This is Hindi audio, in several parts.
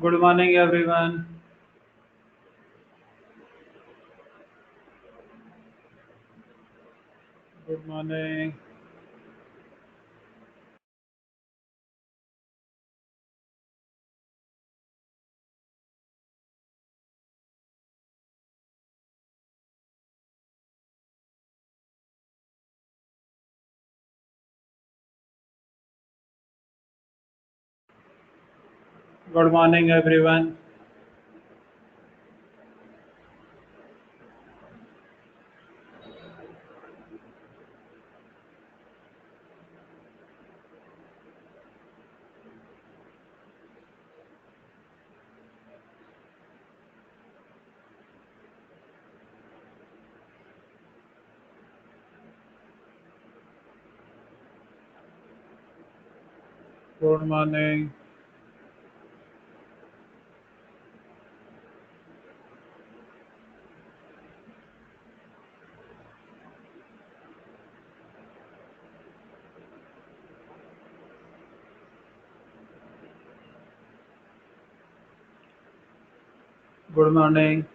Good morning, everyone. Good morning. Good morning, everyone. Good morning. Good morning.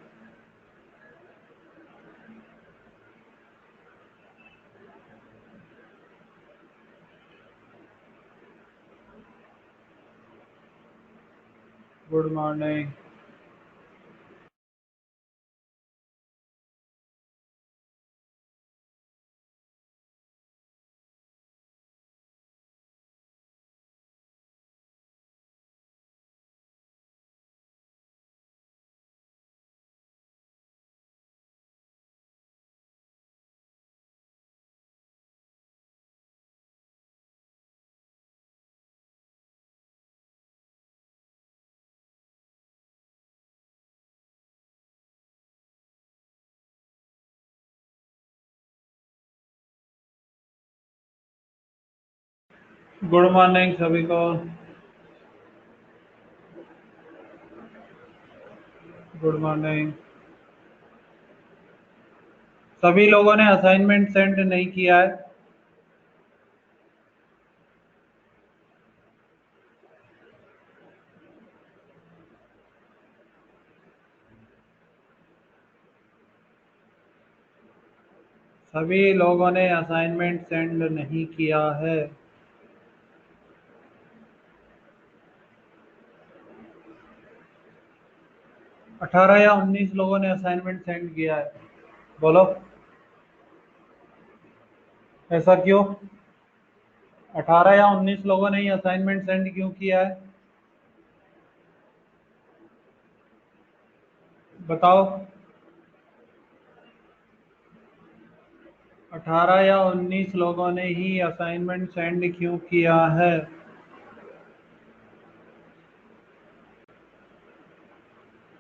Good morning. Good morning सभी को। Good morning. सभी लोगों ने असाइनमेंट सेंड नहीं किया है। सभी लोगों ने असाइनमेंट सेंड नहीं किया है। 18 या 19 लोगों ने असाइनमेंट सेंड किया है। बोलो, ऐसा क्यों? 18 या 19 लोगों ने ही असाइनमेंट सेंड क्यों किया है? बताओ। 18 या 19 लोगों ने ही असाइनमेंट सेंड क्यों किया है?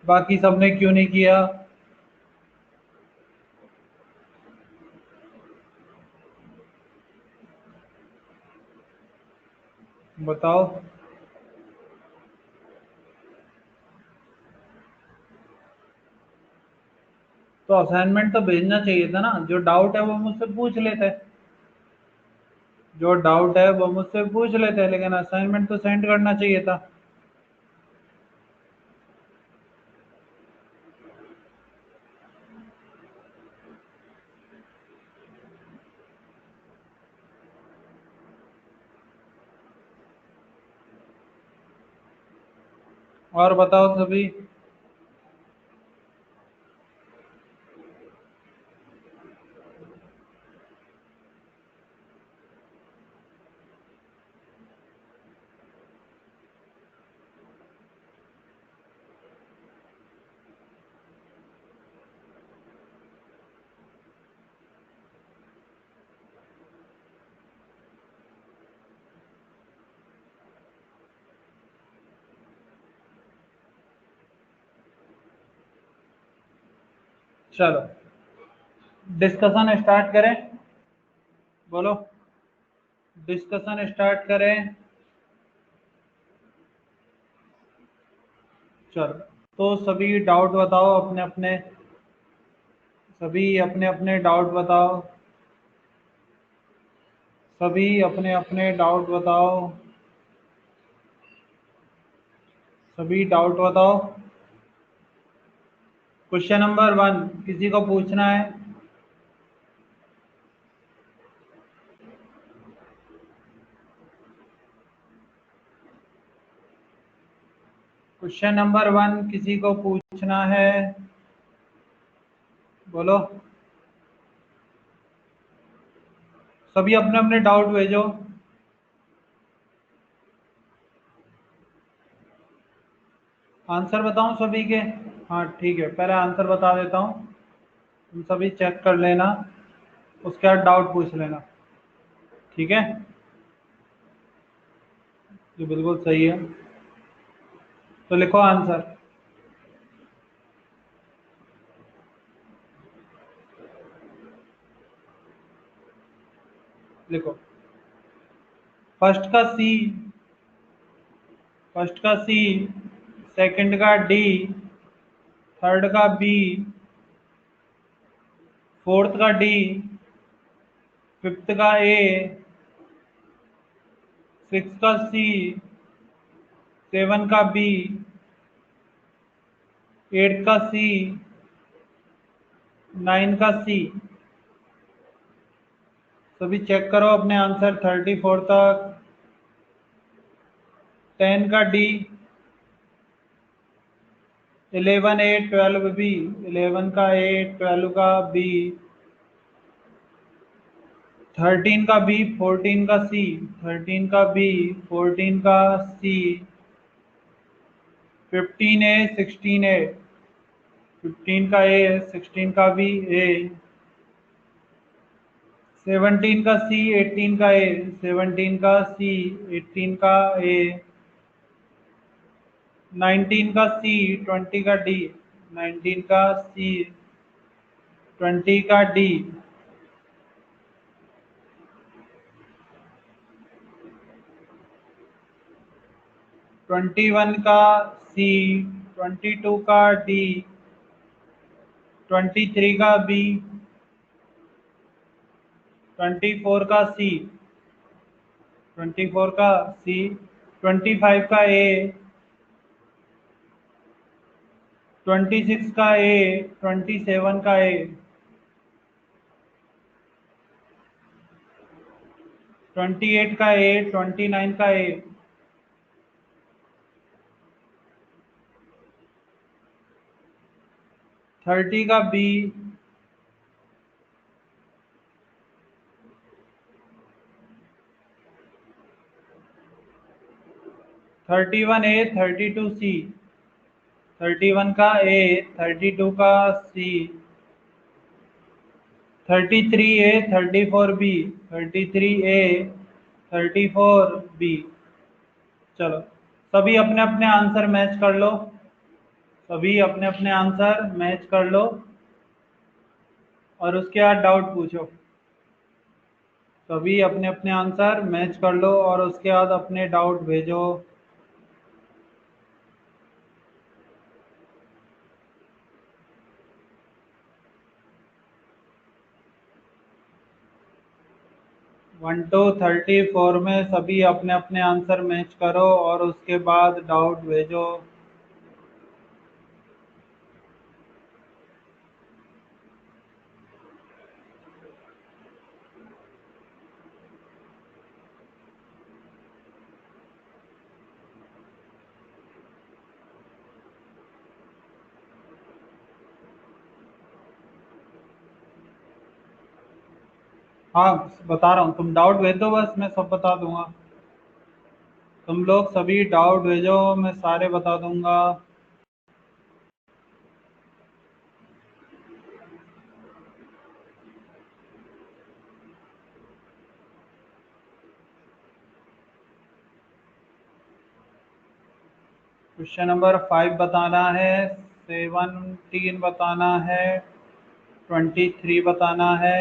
बाकी सबने क्यों नहीं किया? बताओ। तो असाइनमेंट तो भेजना चाहिए था ना। जो डाउट है वो मुझसे पूछ लेते। जो डाउट है वो मुझसे पूछ लेते, लेकिन असाइनमेंट तो सेंड करना चाहिए था। और बताओ सभी। चलो, डिस्कशन स्टार्ट करें। बोलो, डिस्कशन स्टार्ट करें। चलो, तो सभी डाउट बताओ अपने अपने। सभी अपने अपने डाउट बताओ। सभी अपने अपने डाउट बताओ। सभी डाउट बताओ। क्वेश्चन नंबर 1 किसी को पूछना है? क्वेश्चन नंबर 1 किसी को पूछना है? बोलो। सभी अपने अपने डाउट भेजो। आंसर बताऊं सभी के? हाँ ठीक है, पहले आंसर बता देता हूँ, तुम सभी चेक कर लेना, उसके बाद डाउट पूछ लेना। ठीक है, ये बिल्कुल सही है। तो लिखो आंसर। लिखो। फर्स्ट का सी, फर्स्ट का सी, सेकंड का डी, थर्ड का बी, फोर्थ का डी, फिफ्थ का ए, सिक्स का सी, सेवन का बी, एट का सी, नाइन का सी। सभी चेक करो अपने आंसर 34 तक। 10 का डी, 11 ए, 12 बी, 11 का ए, 12 का बी, 13 का बी, 14 का सी, 13 का बी, 14 का सी, 15 ए, 16 ए, 15 का ए, 16 का बी ए, 17 का सी, 18 का ए, 17 का सी, 18 का ए, 19 का सी, 20 का डी, 19 का सी, 20 का डी, 21 का सी, 22 का डी, 23 का बी, 24 का सी, 24 का सी, 25 का ए, 26 का ए, 27 का ए, 28 का ए, 29 का ए, 30 का बी, 31 ए, 32 सी, 31 का ए, 32 का सी, 33 ए, 34 बी, 33 ए, 34 बी। चलो, सभी अपने अपने आंसर मैच कर लो, सभी अपने अपने आंसर मैच कर लो और उसके बाद डाउट पूछो। सभी अपने अपने आंसर मैच कर लो और उसके बाद अपने डाउट भेजो। वन टू 34 में सभी अपने अपने आंसर मैच करो और उसके बाद डाउट भेजो। हाँ बता रहा हूँ, तुम डाउट भेज दो, बस मैं सब बता दूंगा। तुम लोग सभी डाउट भेजो, मैं सारे बता दूंगा। क्वेश्चन नंबर 5 बताना है, 17 बताना है, 23 बताना है,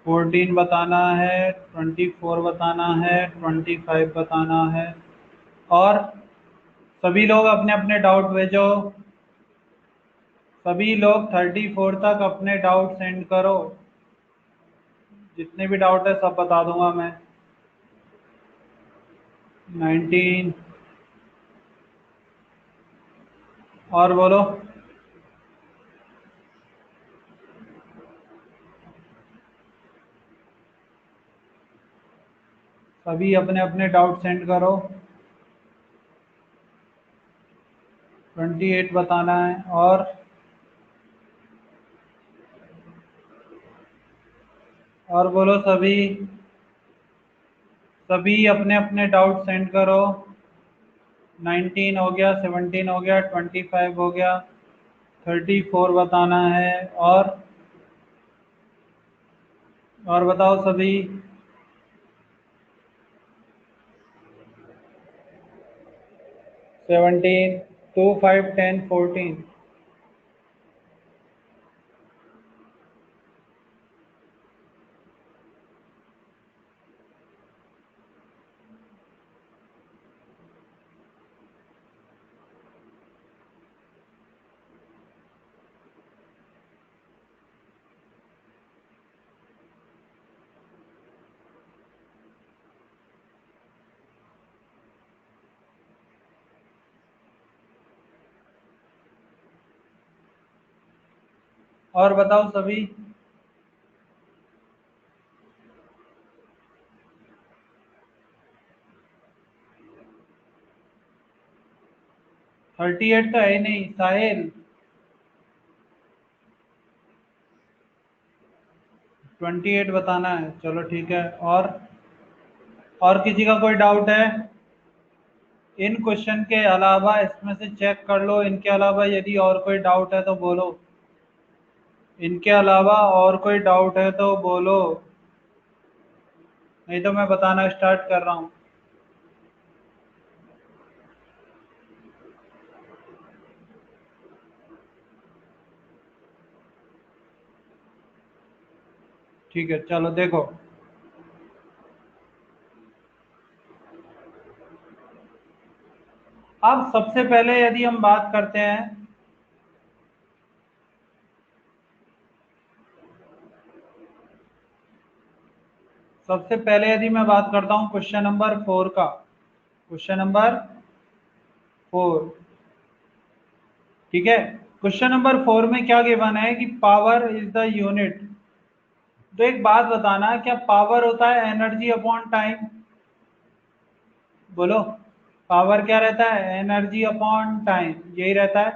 14 बताना है, 24 बताना है, 25 बताना है। और सभी लोग अपने अपने डाउट भेजो। सभी लोग 34 तक अपने डाउट सेंड करो, जितने भी डाउट है सब बता दूंगा मैं। 19, और बोलो। सभी अपने अपने डाउट सेंड करो। 28 बताना है। और बोलो सभी। सभी अपने अपने डाउट सेंड करो। 19 हो गया, 17 हो गया, 25 हो गया, 34 बताना है। और बताओ सभी। 17, 2, 5, 10, 14। और बताओ सभी। 38 तो है ही नहीं साहिल। 28 बताना है, चलो ठीक है। और किसी का कोई डाउट है? इन क्वेश्चन के अलावा इसमें से चेक कर लो, इनके अलावा यदि और कोई डाउट है तो बोलो। इनके अलावा और कोई डाउट है तो बोलो, नहीं तो मैं बताना स्टार्ट कर रहा हूँ। ठीक है, चलो देखो। अब सबसे पहले यदि हम बात करते हैं, सबसे पहले यदि मैं बात करता हूँ क्वेश्चन नंबर 4 का। Question number 4। ठीक है। क्वेश्चन नंबर 4 में क्या गिवन है कि पावर इज द यूनिट। तो एक बात बताना, क्या पावर होता है एनर्जी अपॉन टाइम? बोलो। पावर क्या रहता है? एनर्जी अपॉन टाइम, यही रहता है।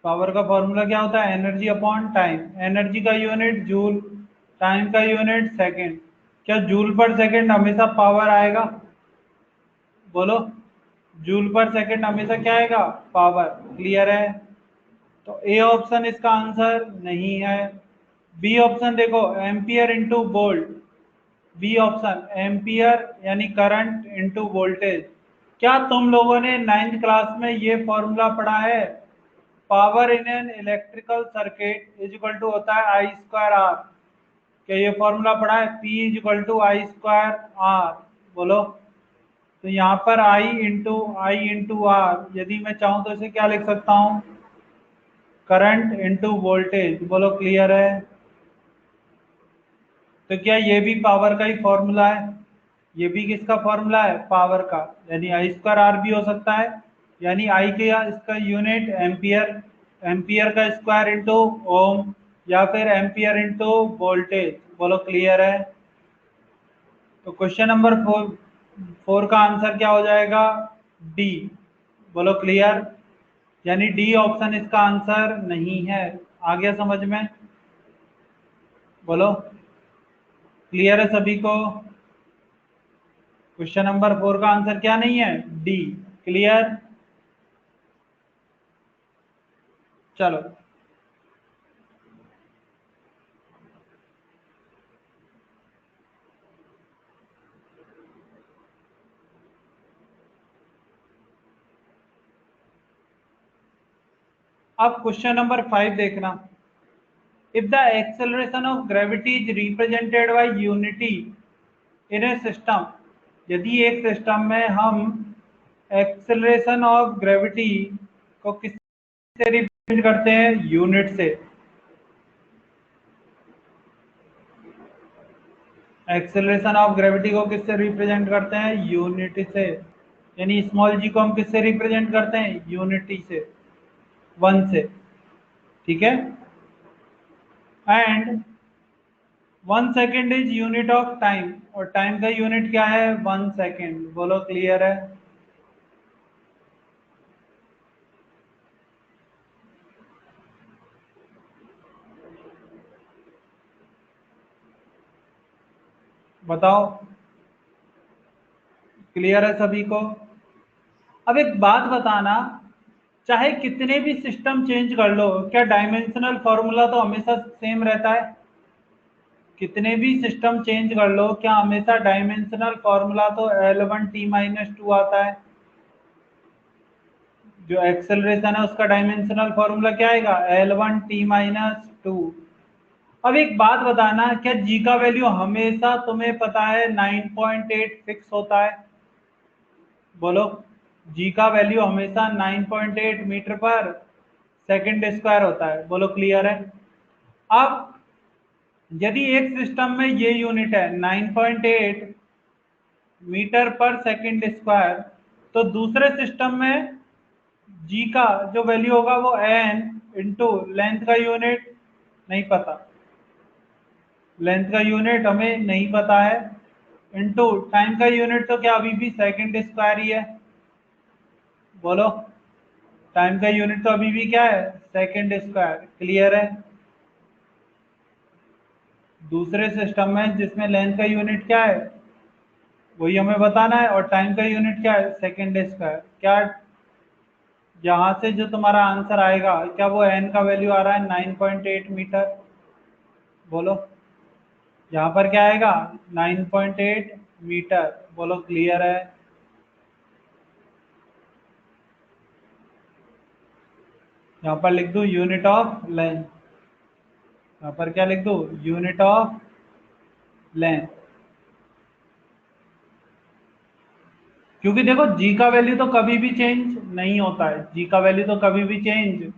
पावर का फॉर्मूला क्या होता है? Energy upon time. एनर्जी का यूनिट जूल, टाइम का यूनिट सेकंड। क्या जूल पर सेकंड हमेशा पावर आएगा? बोलो। जूल पर सेकंड हमेशा क्या आएगा? पावर। क्लियर है? तो ए ऑप्शन इसका आंसर नहीं है। बी ऑप्शन देखो, ampere into volt. B option ampere यानी करंट इंटू वोल्टेज। क्या तुम लोगों ने नाइन्थ क्लास में ये फॉर्मूला पढ़ा है? Power in an electrical circuit is equal to होता है आई स्क्वायर आर। क्या ये फॉर्मूला पढ़ा है? P is equal to I square R. बोलो। तो यहाँ पर आई इंटू आर, यदि मैं चाहूँ तो इसे क्या लिख सकता हूँ? Current into voltage. बोलो क्लियर है? तो क्या ये भी पावर का ही फॉर्मूला है? ये भी किसका फॉर्मूला है? पावर का। यानी आई स्क्वायर आर भी हो सकता है, यानी आई के या इसका यूनिट एम्पियर, एम्पियर का स्क्वायर इंटू ओम, या फिर एम्पियर इंटू वोल्टेज। बोलो क्लियर है? तो क्वेश्चन नंबर 4 का आंसर क्या हो जाएगा? डी। बोलो क्लियर? यानी डी ऑप्शन इसका आंसर नहीं है। आ गया समझ में? बोलो। क्लियर है सभी को? क्वेश्चन नंबर 4 का आंसर क्या नहीं है? डी। क्लियर? चलो। अब क्वेश्चन नंबर 5 देखना। If the acceleration of gravity is represented by unity in a system. यदि एक सिस्टम में हम एक्सेलरेशन ऑफ ग्रेविटी को किससे रिप्रेजेंट करते हैं? यूनिट से। एक्सेलरेशन ऑफ ग्रेविटी को किससे रिप्रेजेंट करते हैं? यूनिट से। यानी स्मॉल जी को हम किससे रिप्रेजेंट करते हैं? यूनिटी से, 1 से, ठीक है। And 1 second is unit of time, और टाइम का यूनिट क्या है? 1 सेकेंड। बोलो क्लियर है? बताओ, क्लियर है सभी को? अब एक बात बताना, चाहे कितने भी सिस्टम चेंज कर लो, क्या डायमेंशनल फॉर्मूला तो हमेशा सेम रहता है? कितने भी सिस्टम चेंज कर लो, क्या हमेशा डायमेंशनल फॉर्मूला तो L1t-2 आता है? जो एक्सेलरेशन है उसका डायमेंशनल फॉर्मूला क्या आएगा? L1t-2। अब एक बात बताना, क्या जी का वैल्यू हमेशा तुम्हें पता है 9.8 फिक्स होता है? बोलो, जी का वैल्यू हमेशा 9.8 मीटर पर सेकंड स्क्वायर होता है। बोलो क्लियर है? अब यदि एक सिस्टम में ये यूनिट है 9.8 मीटर पर सेकंड स्क्वायर, तो दूसरे सिस्टम में जी का जो वैल्यू होगा वो एन इंटू लेंथ का यूनिट नहीं पता, लेंथ का यूनिट हमें नहीं पता है, इंटू टाइम का यूनिट तो क्या अभी भी सेकंड स्क्वायर ही है? बोलो, टाइम का यूनिट तो अभी भी क्या है? Second square. क्लियर है? दूसरे सिस्टम में जिसमें लेंथ का यूनिट क्या है वही हमें बताना है, और टाइम का यूनिट क्या है? Second square. क्या यहाँ से जो तुम्हारा आंसर आएगा, क्या वो एन का वैल्यू आ रहा है 9.8 मीटर? बोलो, यहाँ पर क्या आएगा? 9.8 मीटर। बोलो क्लियर है? यहाँ पर लिख दूँ यूनिट ऑफ लेंथ, यहाँ पर क्या लिख दूँ? Unit of length. क्योंकि देखो जी का वैल्यू तो कभी भी चेंज नहीं होता है, जी का वैल्यू तो कभी भी चेंज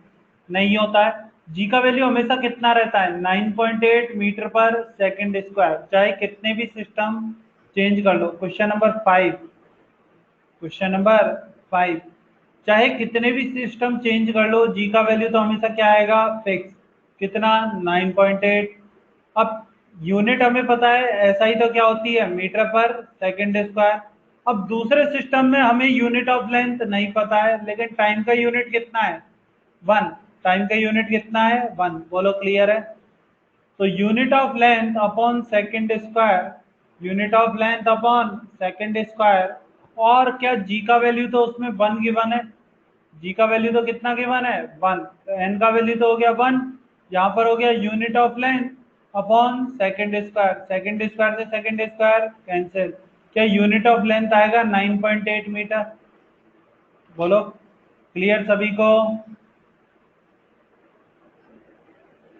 नहीं होता है। जी का वैल्यू हमेशा कितना रहता है? 9.8 मीटर पर सेकंड स्क्वायर, चाहे कितने भी सिस्टम चेंज कर लो। क्वेश्चन नंबर 5, क्वेश्चन नंबर 5, चाहे कितने भी सिस्टम चेंज कर लो, जी का वैल्यू तो हमेशा क्या आएगा? फिक्स। कितना? 9.8। अब यूनिट हमें पता है, ऐसा ही तो क्या होती है? मीटर पर सेकंड स्क्वायर। अब दूसरे सिस्टम में हमें यूनिट ऑफ लेंथ नहीं पता है, लेकिन टाइम का यूनिट कितना है? 1। टाइम का यूनिट कितना है? 1। बोलो क्लियर है? तो unit of length upon second square, unit of length upon second square, और क्या जी का वैल्यू तो उसमें 1 गिवन है। जी का वैल्यू तो कितना गिवन है? 1। तो एन का वैल्यू तो हो गया 1। यहाँ पर हो गया unit of length upon second square, second square से सेकंड स्क्वायर कैंसिल, क्या यूनिट ऑफ लेंथ आएगा 9.8 मीटर? बोलो क्लियर सभी को?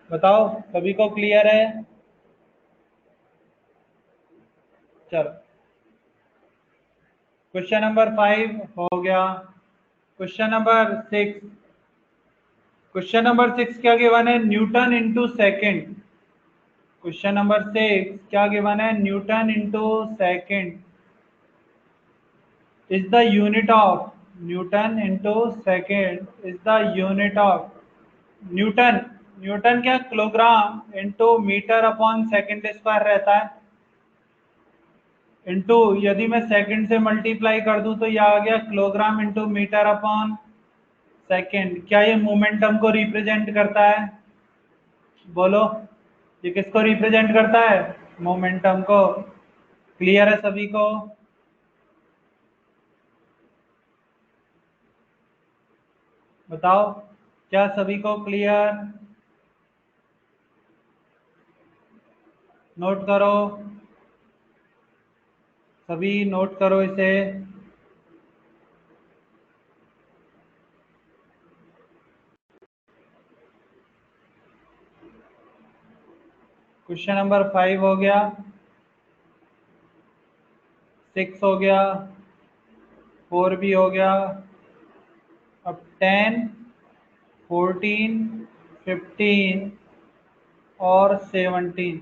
बताओ, सभी को क्लियर है? चलो, क्वेश्चन नंबर 5 हो गया। क्वेश्चन नंबर 6, क्वेश्चन नंबर 6 क्या गिवन है? Newton into second. Question number 6 क्या गिवन है? Newton into second is the unit of, newton into second is the unit of, newton, newton क्या kilogram into metre upon second square रहता है, इंटू यदि मैं सेकंड से मल्टीप्लाई कर दूं तो यह आ गया kilogram into metre upon second. क्या ये मोमेंटम को रिप्रेजेंट करता है? बोलो, ये किसको रिप्रेजेंट करता है? मोमेंटम को। क्लियर है सभी को? बताओ, क्या सभी को क्लियर? नोट करो, सभी नोट करो इसे। क्वेश्चन नंबर 5 हो गया, 6 हो गया, 4 भी हो गया। अब 10, 14, 15 और 17।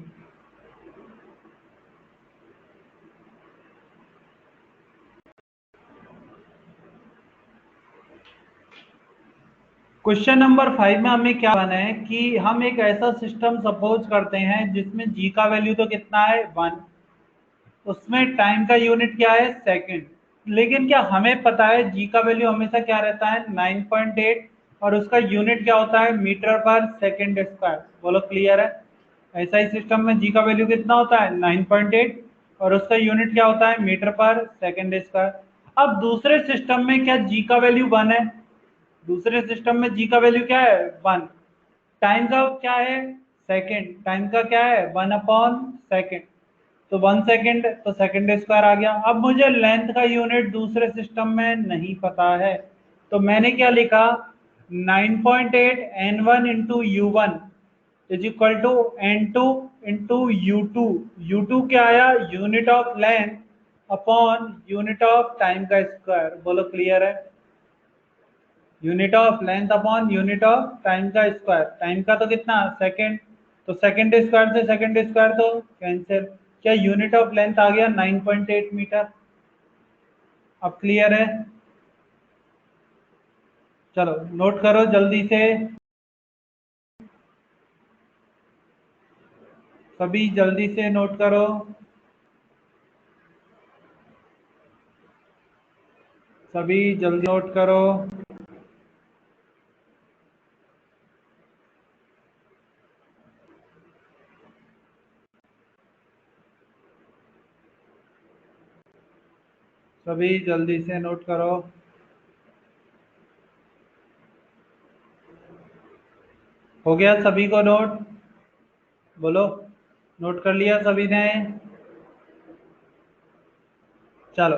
क्वेश्चन नंबर 5 में हमें क्या बना है कि हम एक ऐसा सिस्टम सपोज करते हैं जिसमें जी का वैल्यू तो कितना है 1, उसमें टाइम का यूनिट क्या है सेकंड, लेकिन क्या हमें पता है जी का वैल्यू हमेशा क्या रहता है 9.8 और उसका यूनिट क्या होता है मीटर पर सेकंड स्क्वायर। बोलो क्लियर है? ऐसा ही सिस्टम में जी का वैल्यू कितना होता है 9.8 और उसका यूनिट क्या होता है मीटर पर सेकंड स्क्वायर। अब दूसरे सिस्टम में क्या जी का वैल्यू 1 है? दूसरे सिस्टम में जी का वैल्यू क्या है 1, टाइम का क्या है सेकंड, टाइम का क्या है 1/सेकंड, तो 1 सेकंड तो सेकंड स्क्वायर आ गया। अब मुझे लेंथ का यूनिट दूसरे सिस्टम में नहीं पता है, तो मैंने क्या लिखा 9.8 n1 into u1 is equal to n2 into u2। u2 क्या आया unit of length upon unit of time का स्क्वायर। बोलो क्लियर है? Unit of length upon unit of time का स्क्वायर, टाइम का तो कितना सेकंड, तो सेकंड स्क्वायर से सेकंड स्क्वायर तो कैंसिल, क्या यूनिट ऑफ लेंथ आ गया 9.8 मीटर। अब क्लियर है? चलो नोट करो जल्दी से, सभी जल्दी से नोट करो, सभी जल्दी नोट करो। सभी जल्दी से नोट करो। हो गया सभी को नोट? बोलो नोट कर लिया सभी ने? चलो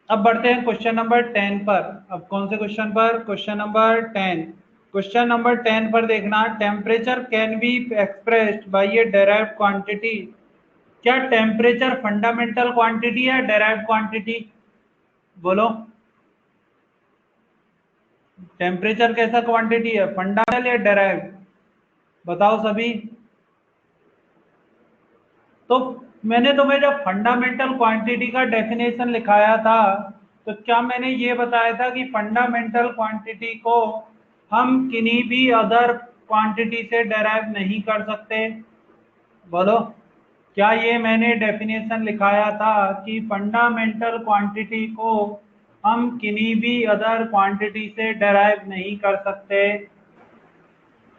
अब बढ़ते हैं क्वेश्चन नंबर 10 पर। अब कौन से क्वेश्चन पर? Question number 10। क्वेश्चन नंबर 10 पर देखना, temperature can be expressed by A derived quantity. क्या टेम्परेचर फंडामेंटल क्वांटिटी है डेराइव्ड क्वांटिटी? बोलो टेम्परेचर कैसा क्वांटिटी है, फंडामेंटल या डेराइव्ड? बताओ सभी। तो मैंने तुम्हें जब फंडामेंटल क्वांटिटी का डेफिनेशन लिखाया था तो क्या मैंने ये बताया था कि फंडामेंटल क्वांटिटी को हम किन्हीं भी अदर क्वांटिटी से डेराइव नहीं कर सकते? बोलो क्या ये मैंने डेफिनेशन लिखाया था कि फंडामेंटल क्वांटिटी को हम किन्हीं भी अदर क्वांटिटी से डेराइव नहीं कर सकते?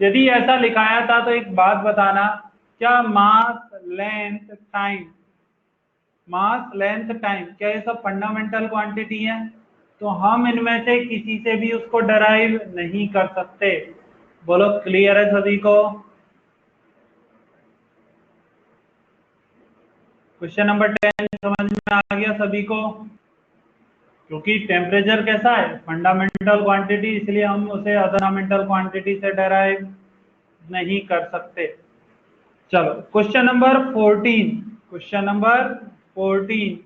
यदि ऐसा लिखाया था तो एक बात बताना, क्या मास लेंथ टाइम, मास लेंथ टाइम क्या ये सब फंडामेंटल क्वांटिटी है? तो हम इनमें से किसी से भी उसको डराइव नहीं कर सकते। बोलो क्लियर है सभी को? क्वेश्चन नंबर 10 समझ में आ गया सभी को? क्योंकि टेम्परेचर कैसा है फंडामेंटल क्वांटिटी, इसलिए हम उसे अदरमेंटल क्वांटिटी से डराइव नहीं कर सकते। चलो क्वेश्चन नंबर 14, क्वेश्चन नंबर 14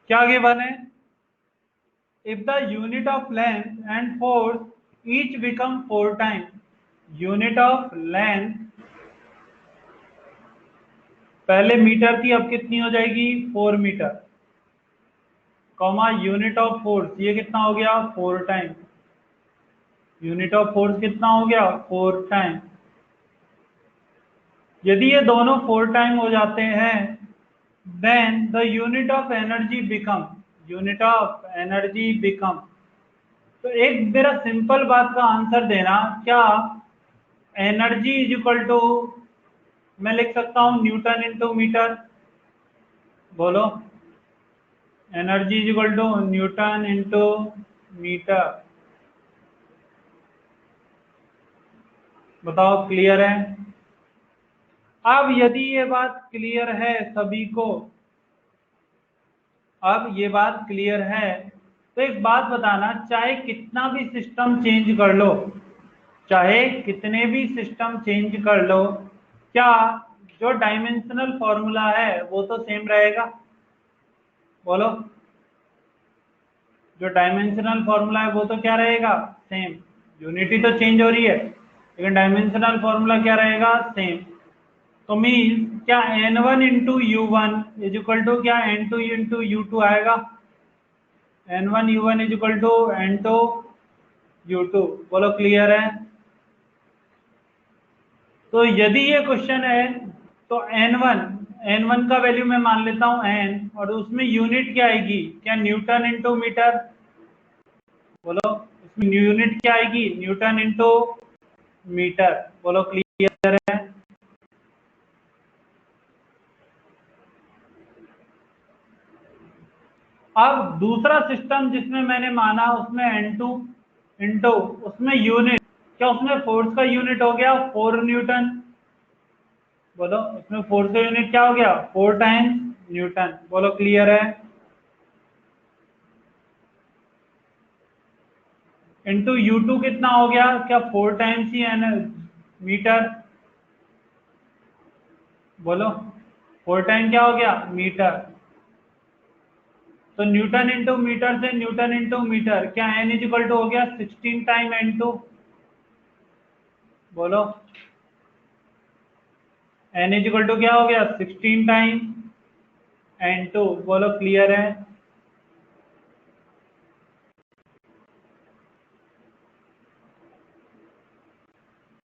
क्या गिवन है? If the unit of length and force each become 4 times, unit of length पहले मीटर थी अब कितनी हो जाएगी 4 metre, comma unit of force ये कितना हो गया 4 टाइम, यूनिट ऑफ फोर्स कितना हो गया 4 टाइम। यदि ये दोनों 4 टाइम हो जाते हैं then the unit of energy become, unit of energy become, तो एक मेरा सिंपल बात का आंसर देना, क्या एनर्जी इज इक्वल टू मैं लिख सकता हूं न्यूटन इंटू मीटर? बोलो energy is equal to newton into metre. बताओ क्लियर है? अब यदि ये बात क्लियर है सभी को, अब ये बात क्लियर है तो एक बात बताना, चाहे कितना भी सिस्टम चेंज कर लो, चाहे कितने भी सिस्टम चेंज कर लो, क्या जो डायमेंशनल फॉर्मूला है वो तो सेम रहेगा? बोलो जो डायमेंशनल फॉर्मूला है वो तो क्या रहेगा सेम, यूनिटी तो चेंज हो रही है लेकिन डायमेंशनल फॉर्मूला क्या रहेगा सेम। तो मीन्स क्या n1 into U one is equal to क्या n2 इंटू यू टू आएगा? N1 U1 is equal to N2 U2। बोलो क्लियर है। तो यदि ये क्वेश्चन है तो N1 का वैल्यू मैं मान लेता हूं N, और उसमें यूनिट क्या आएगी, क्या न्यूटन इंटू मीटर। बोलो इसमें यूनिट क्या आएगी, न्यूटन इंटू मीटर। बोलो क्लियर है। अब दूसरा सिस्टम जिसमें मैंने माना उसमें N2 इंटू उसमें यूनिट, क्या उसमें फोर्स का यूनिट हो गया 4 न्यूटन। बोलो उसमें फोर्स का यूनिट क्या हो गया 4 टाइम्स न्यूटन। बोलो क्लियर है। इंटू U2 कितना हो गया, क्या 4 टाइम्स ही है मीटर। बोलो 4 टाइम क्या हो गया मीटर। तो न्यूटन इंटू मीटर से न्यूटन इंटू मीटर, क्या N इज इक्वल टू हो गया 16 टाइम N2। बोलो N इज इक्वल टू क्या हो गया 16 टाइम N2। बोलो क्लियर है।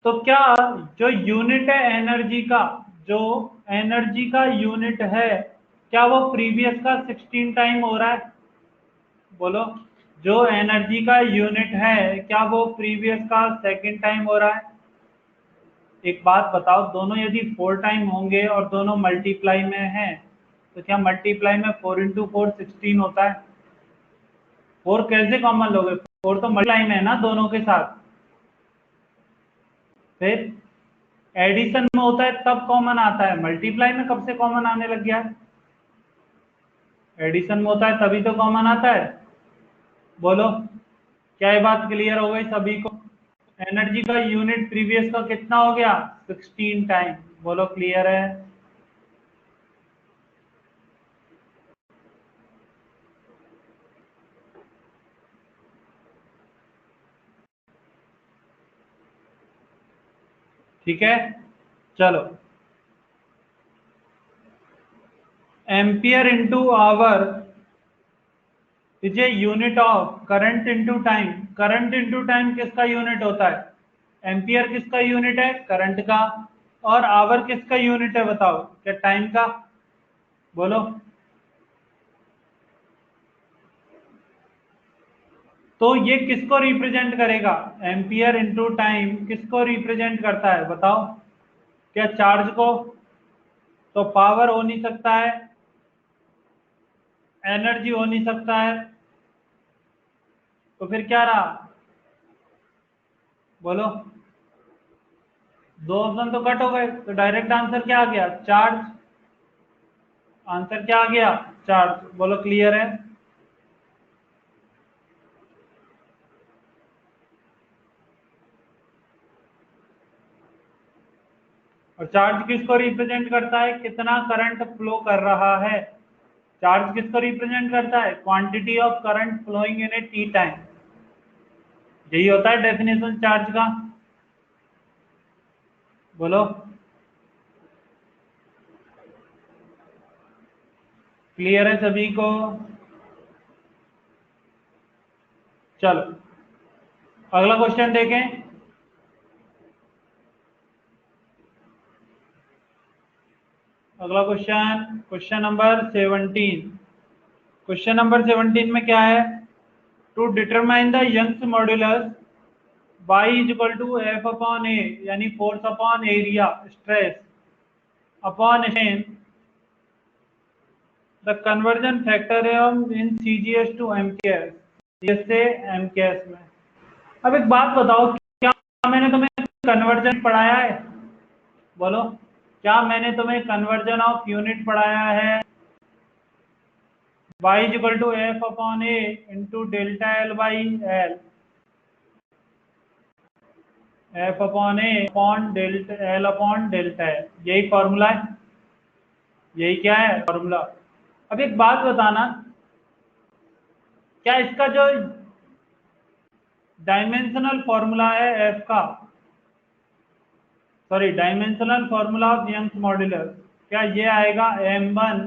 तो क्या जो यूनिट है एनर्जी का, जो एनर्जी का यूनिट है, क्या वो प्रीवियस का 16 टाइम हो रहा है। बोलो जो एनर्जी का यूनिट है क्या वो प्रीवियस का सेकंड टाइम हो रहा है। एक बात बताओ, दोनों यदि 4 टाइम होंगे और दोनों मल्टीप्लाई में हैं, तो क्या मल्टीप्लाई में 4 × 4 16 होता है। 4 कैसे कॉमन लोगे, 4 तो मल्टीप्लाई में है ना दोनों के साथ। फिर एडिशन में होता है तब कॉमन आता है, मल्टीप्लाई में कब से कॉमन आने लग गया है। एडिशन में होता है तभी तो कॉमन आता है। बोलो क्या ये बात क्लियर हो गई सभी को। एनर्जी का यूनिट प्रीवियस का कितना हो गया 16 टाइम। बोलो क्लियर है। ठीक है चलो। Ampere into our is a unit of current into time. Current into time किसका यूनिट होता है, एम्पियर किसका यूनिट है, करंट का। और आवर किसका यूनिट है बताओ, क्या टाइम का। बोलो तो ये किसको रिप्रेजेंट करेगा, एम्पियर इंटू टाइम किसको रिप्रेजेंट करता है बताओ। क्या चार्ज को, तो पावर हो नहीं सकता है, एनर्जी हो नहीं सकता है, तो फिर क्या रहा। बोलो दो ऑप्शन तो कट हो गए, तो डायरेक्ट आंसर क्या आ गया चार्ज। आंसर क्या आ गया चार्ज। बोलो क्लियर है। और चार्ज किसको रिप्रेजेंट करता है, कितना करंट फ्लो कर रहा है। चार्ज किसको रिप्रेजेंट करता है, quantity of current flowing in a T time. यही होता है डेफिनेशन चार्ज का। बोलो क्लियर है सभी को। चलो अगला क्वेश्चन देखें। अगला question, question number 17। Question number 17 में क्या है, to determine the Young's modulus y is equal to F upon A, यानी force upon area stress upon strain, the conversion factor in CGS to MKS, CGS से MKS में। अब एक बात बताओ, क्या मैंने तुम्हें कन्वर्जन पढ़ाया है। बोलो क्या मैंने तुम्हें कन्वर्जन ऑफ यूनिट पढ़ाया है। y is equal to F upon A into delta L by L, F upon A upon delta L upon delta L, यही फॉर्मूला है। यही क्या है फॉर्मूला। अब एक बात बताना, क्या इसका जो डायमेंशनल फॉर्मूला है एफ का, sorry dimensional formula of Young's modulus, क्या ये आएगा m1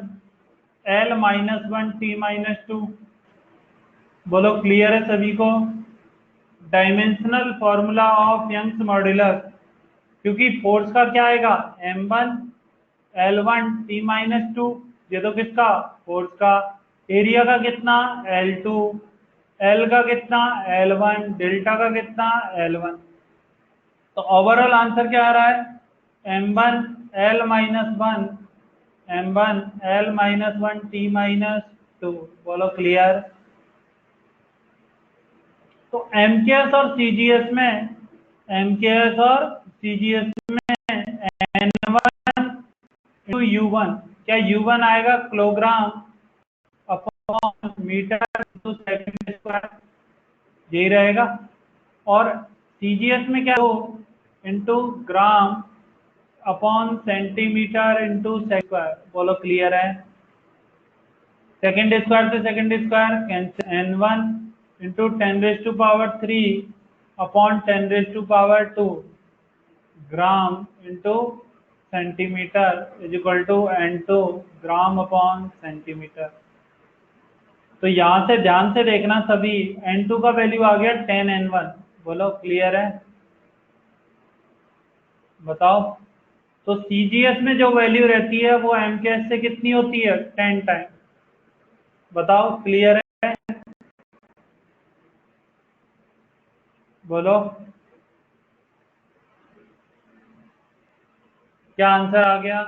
L-1 T-2। बोलो क्लियर है सभी को? Dimensional formula of Young's modulus, क्योंकि फोर्स का क्या आएगा, m1 L1 T-2, ये तो किसका, फोर्स का। एरिया का कितना, L2, एल का कितना, L1, डेल्टा का कितना, L1। तो ओवरऑल आंसर क्या आ रहा है, m1 L-1, m1 L-1 T-2। बोलो क्लियर। तो एमकेएस और सीजीएस में, एमकेएस और सीजीएस में N1 U1, क्या U1 आएगा kilogram upon metre to second square, यही रहेगा। और सीजीएस में क्या हो, into gram upon centimetre into square. बोलो क्लियर है? सेकंड स्क्वायर से second square cancel, n1 into 10⁻³ upon 10⁻², gram into centimetre is equal to n2 gram upon centimetre. तो यहां से ध्यान से देखना सभी, n2 का वैल्यू आ गया 10n1। बोलो क्लियर है? बताओ। तो सीजीएस में जो वैल्यू रहती है वो एमकेएस से कितनी होती है, 10 टाइम। बताओ क्लियर है? बोलो क्या आंसर आ गया।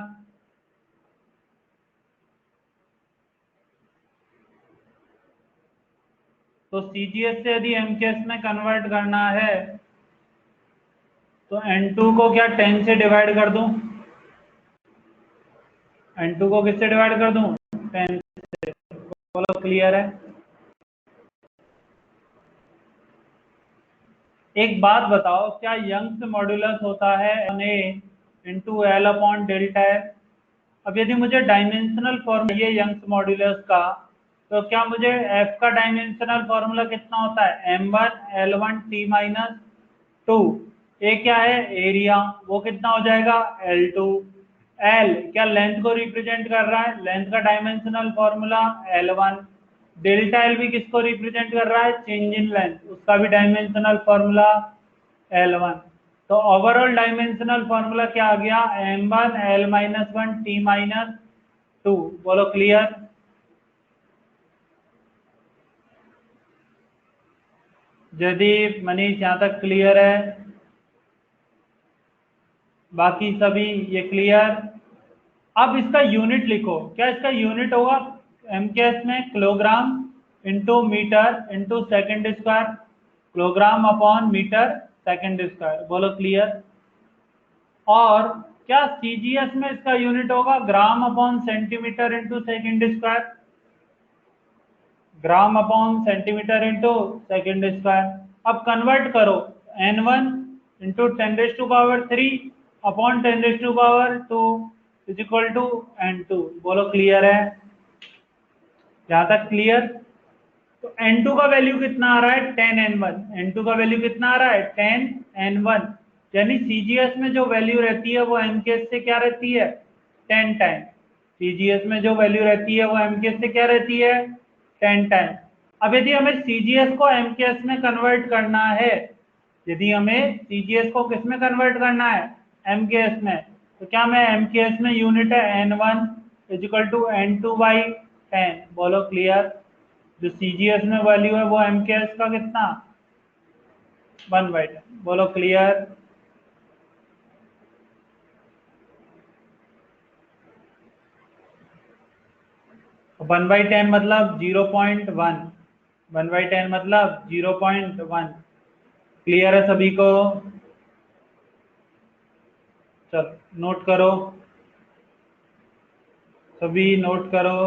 तो सीजीएस से यदि एमकेएस में कन्वर्ट करना है तो n2 को क्या 10 से डिवाइड कर दूं, n2 को किससे डिवाइड कर दूं, 10 से। बोलो क्लियर है? एक बात बताओ, क्या यंग्स मॉड्यूलस होता है A into L upon delta L. अब यदि मुझे डायमेंशनल फॉर्मूला ये यंग्स मॉड्यूलस का, तो क्या मुझे एफ का डायमेंशनल फॉर्मूला कितना होता है, m1 L1 T-2। ए क्या है, एरिया, वो कितना हो जाएगा, L2। एल क्या लेंथ को रिप्रेजेंट कर रहा है, लेंथ का dimensional formula L1। Delta L भी किसको रिप्रेजेंट कर रहा है, चेंज इन लेंथ, उसका भी डायमेंशनल फॉर्मूला L1। तो ओवरऑल डायमेंशनल फॉर्मूला क्या आ गया, m1 L-1 T-2। बोलो क्लियर। जयदीप, मनीष, यहाँ तक क्लियर है? बाकी सभी ये क्लियर। अब इसका यूनिट लिखो, क्या इसका यूनिट होगा एमकेएस में, kilogram into metre into second square, kilogram upon metre second square. बोलो क्लियर। और क्या सीजीएस में इसका यूनिट होगा gram upon centimetre into second square, gram upon centimetre into second square. अब कन्वर्ट करो, n1 into 10⁻³ upon 10⁻² is equal to n2। बोलो क्लियर है? यहाँ तक क्लियर? तो n2 का वैल्यू कितना आ रहा है, 10n1। n2 का वैल्यू कितना आ रहा है, 10n1। यानी सीजीएस में जो वैल्यू रहती है वो एमकेएस से क्या रहती है, 10 टाइम। सीजीएस में जो वैल्यू रहती है वो एमकेएस से क्या रहती है, 10 टाइम। अब यदि हमें सीजीएस को एमकेएस में कन्वर्ट करना है, यदि हमें सीजीएस को किस में कन्वर्ट करना है, एमकेएस में, तो क्या मैं एमकेएस में यूनिट है n1 is equal to n2/10। बोलो क्लियर। जो सीजीएस में वैल्यू है वो एमकेएस का कितना, 1/10। बोलो क्लियर। 1/10 मतलब 0.1, 1/10 मतलब 0.1। क्लियर है सभी को? चलो नोट करो, सभी नोट करो।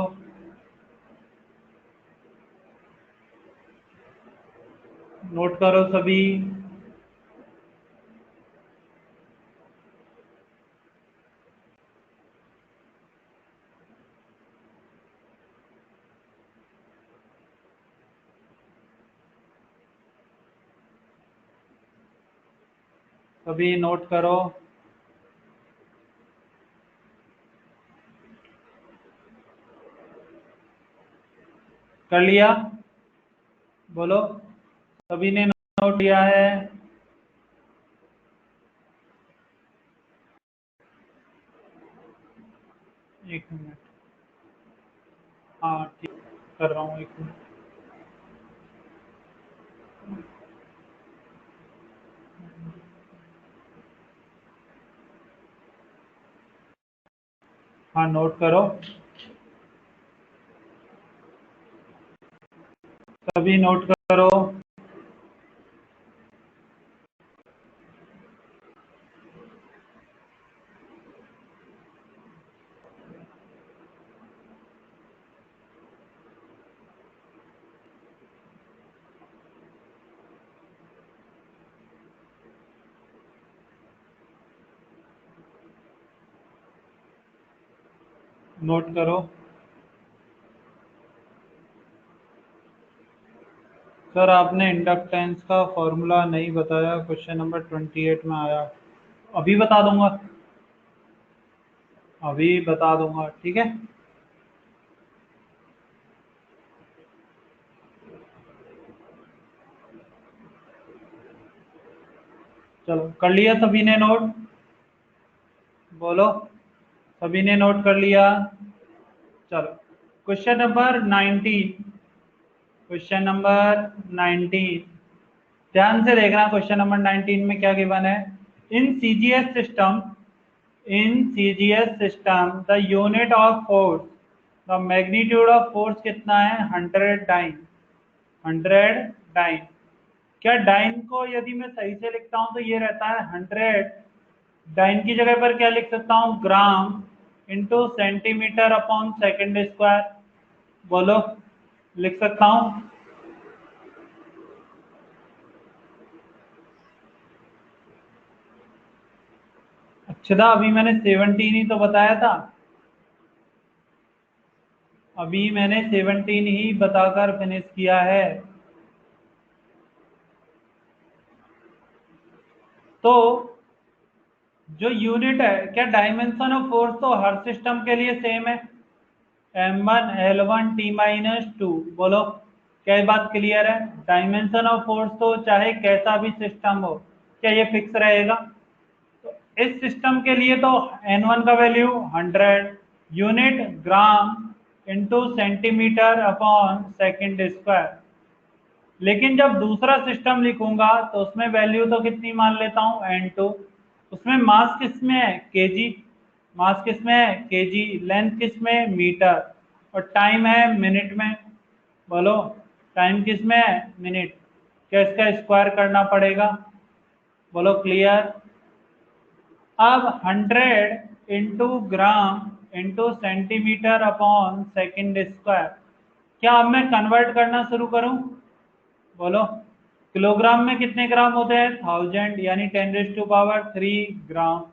नोट करो सभी। सभी नोट करो। कर लिया? बोलो, सभी ने नोट किया है? एक मिनट, हाँ ठीक, कर रहा हूँ, एक मिनट। हाँ नोट करो, सभी नोट करो। नोट करो। सर आपने इंडक्टेंस का फॉर्मूला नहीं बताया, क्वेश्चन नंबर 28 में आया। अभी बता दूंगा, अभी बता दूंगा, ठीक है। चलो कर लिया सभी ने नोट? बोलो, सभी ने नोट कर लिया? चलो क्वेश्चन नंबर 19, क्वेश्चन नंबर 19, ध्यान से देखना। क्वेश्चन नंबर 19 में क्या गिवन है? In CGS system, in CGS system the unit of force, the magnitude of force कितना है? 100 डाइन, 100 डाइन। क्या डाइन को यदि मैं सही से लिखता हूं तो ये रहता है 100, डाइन की जगह पर क्या लिख सकता हूं? ग्राम into centimetre upon second square. बोलो, लिख सकता हूं? अच्छा था, अभी मैंने 17 ही तो बताया था, अभी मैंने 17 ही बताकर फिनिश किया है। तो जो यूनिट है, क्या डायमेंशन ऑफ फोर्स तो हर सिस्टम के लिए सेम है? m1 L1 T-2। बोलो, क्या ये बात क्लियर है? डायमेंशन ऑफ फोर्स तो चाहे कैसा भी सिस्टम हो, क्या ये फिक्स रहेगा? तो इस सिस्टम के लिए तो N1 का वैल्यू 100, यूनिट ग्राम into centimetre upon second square. लेकिन जब दूसरा सिस्टम लिखूंगा तो उसमें वैल्यू तो कितनी मान लेता हूँ? N2। उसमें मास किस में है? केजी। मास किस में है? केजी। लेंथ किस में? मीटर। और टाइम है मिनट में। बोलो, टाइम किस में है? मिनट। क्या इसका स्क्वायर करना पड़ेगा? बोलो क्लियर? अब 100 into gram into centimetre upon second square, क्या अब मैं कन्वर्ट करना शुरू करूं? बोलो, किलोग्राम में कितने ग्राम होते हैं? 1000, यानी 10⁻³ ग्राम।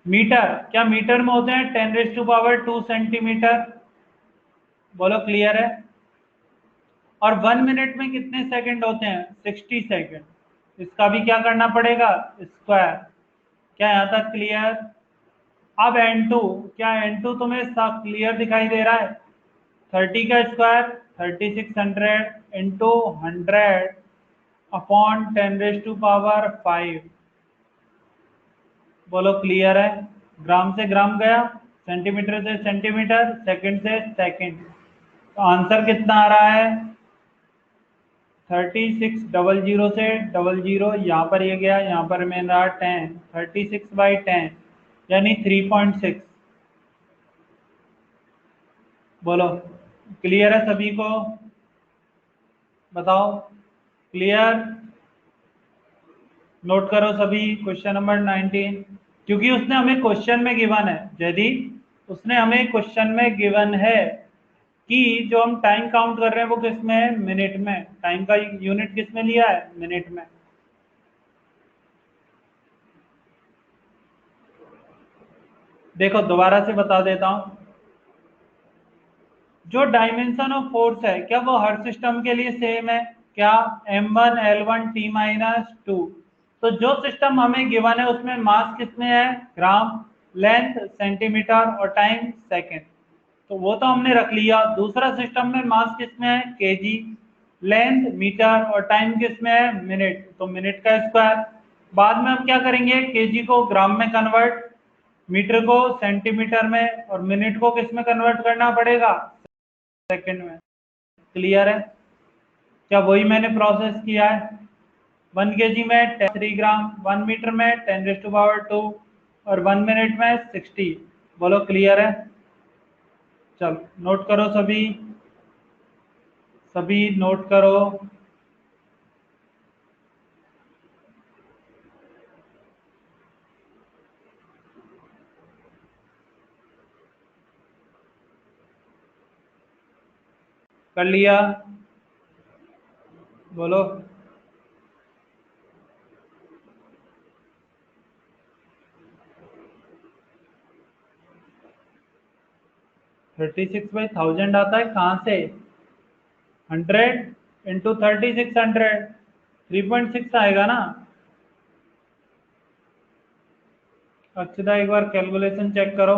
मीटर, क्या मीटर में होते हैं? 10⁻² सेंटीमीटर। बोलो क्लियर है? और 1 मिनट में कितने सेकंड होते हैं? 60 सेकंड। इसका भी क्या करना पड़ेगा? स्क्वायर। क्या यहाँ तक क्लियर? अब N2, क्या N2 तुम्हें साफ क्लियर दिखाई दे रहा है? 30 का स्क्वायर 3600 इंटू 100 अपॉन 10⁵ बोलो क्लियर है? ग्राम से ग्राम गया, सेंटीमीटर से सेंटीमीटर, सेकंड से सेकंड। तो आंसर कितना आ रहा है? 3600 से डबल जीरो, यहाँ पर ये गया, यहाँ पर में रहा 10, 36/10 यानी 3.6। बोलो, क्लियर है सभी को? बताओ, क्लियर? नोट करो सभी क्वेश्चन नंबर 19, क्योंकि उसने हमें क्वेश्चन में गिवन है। यदि उसने हमें क्वेश्चन में गिवन है कि जो हम टाइम काउंट कर रहे हैं वो किस में है? मिनट में। टाइम का यूनिट किस में लिया है? मिनट में। देखो दोबारा से बता देता हूं, जो डायमेंशन ऑफ फोर्स है क्या वो हर सिस्टम के लिए सेम है? क्या? m1 L1 T-2। तो जो सिस्टम हमें गिवन है उसमें मास कितने है? ग्राम, लेंथ सेंटीमीटर और टाइम सेकंड। तो वो तो हमने रख लिया। दूसरा सिस्टम में मास किसमें है? केजी। लेंथ मीटर और टाइम किस में है, मिनट, तो मिनट का स्क्वायर। बाद में हम क्या करेंगे, केजी को ग्राम में कन्वर्ट, मीटर को सेंटीमीटर में, और मिनट को किस में कन्वर्ट करना पड़ेगा, सेकंड में। क्लियर है? क्या वही मैंने प्रोसेस किया है? 1 kg में 3 ग्राम, 1 मीटर में 10⁻², और 1 मिनट में 60। बोलो क्लियर है? चलो नोट करो सभी, सभी नोट करो। कर लिया? बोलो। 36/1000 आता है कहाँ से? 100 × 3600, 3.6 आएगा ना। अक्षदा एक बार कैलकुलेशन चेक करो,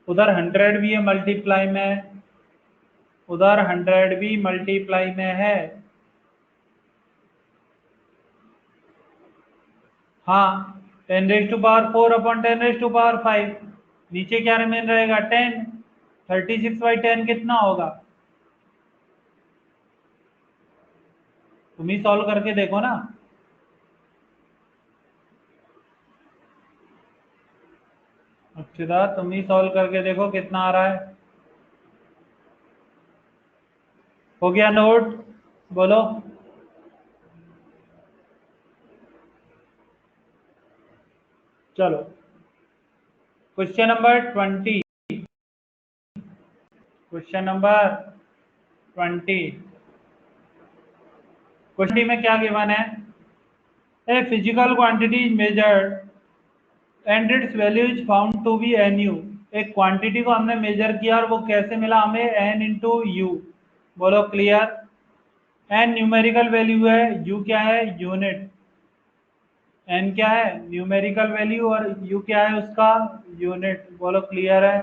उधर 100 भी है मल्टीप्लाई में, उधर 100 भी मल्टीप्लाई में है। हाँ, 10⁻4/10⁻5। नीचे क्या रिमेन रहेगा, 10। 36/10 कितना होगा, तुम ही सॉल्व करके देखो ना। अक्षदा तुम ही सॉल्व करके देखो कितना आ रहा है। हो गया नोट? बोलो। चलो question number 20, question number 20। Question में क्या गिवन है, a physical quantity is measured and its value is found to be NU। एक क्वांटिटी को हमने मेजर किया और वो कैसे मिला हमें, N×U। बोलो क्लियर? N न्यूमेरिकल वैल्यू है, U क्या है, यूनिट। N क्या है, न्यूमेरिकल वैल्यू, और U क्या है उसका, यूनिट। बोलो क्लियर है?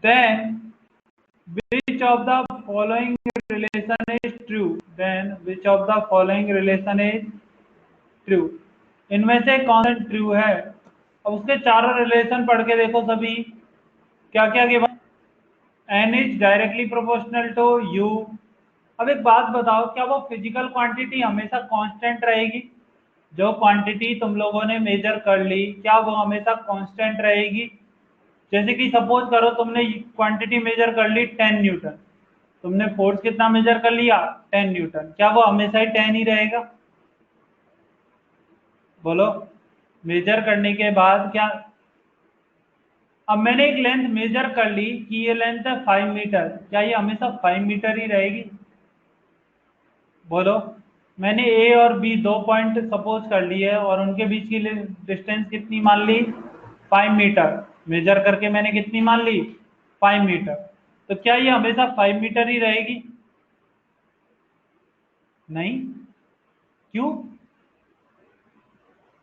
Then which of the following relation is true, then which of the following relation is true, इनमें से कौन सा ट्रू है। अब उसके चारों रिलेशन पढ़ के देखो सभी, क्या क्या given, N is directly proportional to U. अब एक बात बताओ, क्या वो फिजिकल क्वांटिटी हमेशा कांस्टेंट रहेगी, जो क्वांटिटी तुम लोगों ने मेजर कर ली क्या वो हमेशा कांस्टेंट रहेगी? जैसे कि सपोज करो तुमने क्वांटिटी मेजर कर ली 10 न्यूटन, तुमने फोर्स कितना मेजर कर लिया, 10 न्यूटन, क्या वो हमेशा ही 10 ही रहेगा? बोलो। मेजर करने के बाद क्या, अब मैंने एक लेंथ मेजर कर ली कि ये लेंथ है 5 मीटर, क्या ये हमेशा 5 मीटर ही रहेगी? बोलो। मैंने ए और बी दो पॉइंट सपोज कर लिए और उनके बीच की डिस्टेंस कितनी मान ली, 5 मीटर। मेजर करके मैंने कितनी मान ली, 5 मीटर। तो क्या ये हमेशा 5 मीटर ही रहेगी? नहीं। क्यों?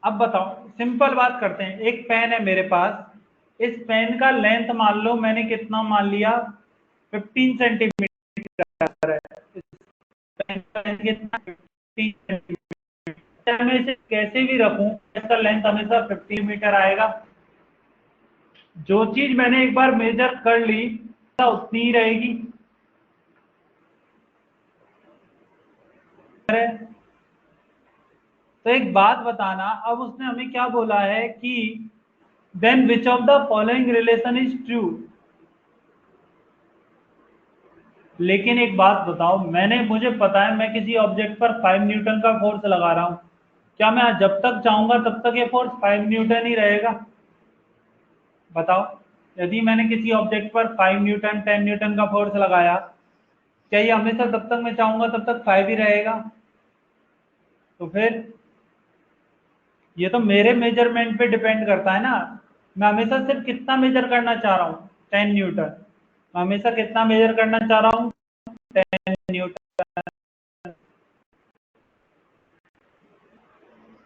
अब बताओ, सिंपल बात करते हैं, एक पेन है मेरे पास, इस पेन का लेंथ मान लो मैंने कितना मान लिया, 15 सेंटीमीटर है। इस पेन का लेंथ कितना, 15 सेंटीमीटर। मैं इसे कैसे भी रखूं, इसका लेंथ हमेशा 15 मीटर आएगा। जो चीज मैंने एक बार मेजर कर ली उतनी ही रहेगी। तो एक बात बताना, अब उसने हमें क्या बोला है कि then which of the following relation is true. लेकिन एक बात बताओ, मुझे पता है मैं किसी ऑब्जेक्ट पर 5 न्यूटन का फोर्स लगा रहा हूं, क्या मैं जब तक चाहूंगा तब तक ये फोर्स 5 न्यूटन ही रहेगा? बताओ। यदि मैंने किसी ऑब्जेक्ट पर 5 न्यूटन 10 न्यूटन का फोर्स लगाया, क्या ये हमेशा तब तक मैं चाहूंगा तब तक 5 ही रहेगा? तो फिर ये तो मेरे मेजरमेंट पे डिपेंड करता है ना। मैं हमेशा सिर्फ कितना मेजर करना चाह रहा हूँ, 10 न्यूटन। मैं हमेशा कितना मेजर करना चाह रहा हूँ, 10 न्यूटन।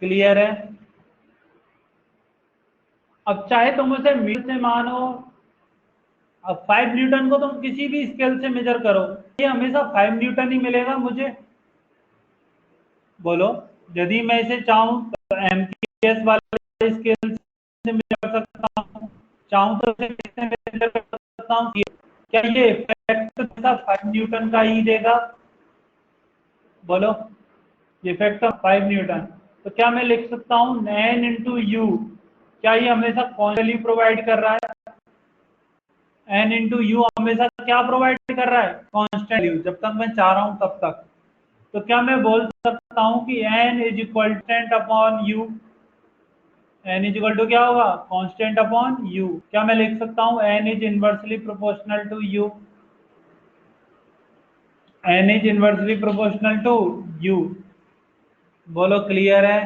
क्लियर है? अब चाहे तुम उसे मीटर से मानो, अब 5 न्यूटन को तुम किसी भी स्केल से मेजर करो, ये हमेशा 5 न्यूटन ही मिलेगा मुझे। बोलो, यदि मैं इसे चाहूँ तो एमपीएस वाले स्केल से मेजर कर सकता हूँ, चाहूँ तो इसे किससे मेजर कर सकता हूँ? क्या ये इफेक्ट 5 न्यूटन का ही देगा? बोलो, ये इफेक्ट 5 न्यूटन, तो क्या मैं लिख सकता हूँ एन इंटू यू? क्या ये हमेशा कॉन्स्टेंटली प्रोवाइड कर रहा है? एन इंटू यू हमेशा क्या प्रोवाइड कर रहा है? कांस्टेंट वैल्यू, जब तक मैं चाह रहा हूं तब तक। तो क्या मैं बोल सकता हूं कि N is equal upon U? N is equal to क्या होगा? Constant upon U. क्या मैं लिख सकता हूं N is inversely proportional to U? N is inversely proportional to U. बोलो, क्लियर है?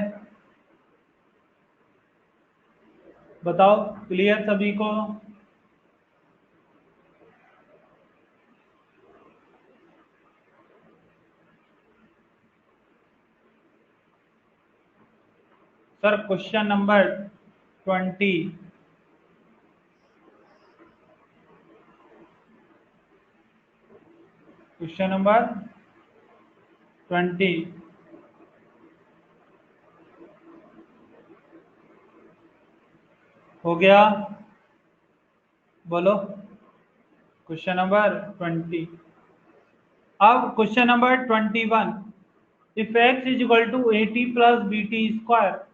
बताओ, क्लियर सभी को? Sir question number 20। Question number 20 हो गया? बोलो, क्वेश्चन नंबर 20। अब question number 21, if X is equal to A T plus B T square.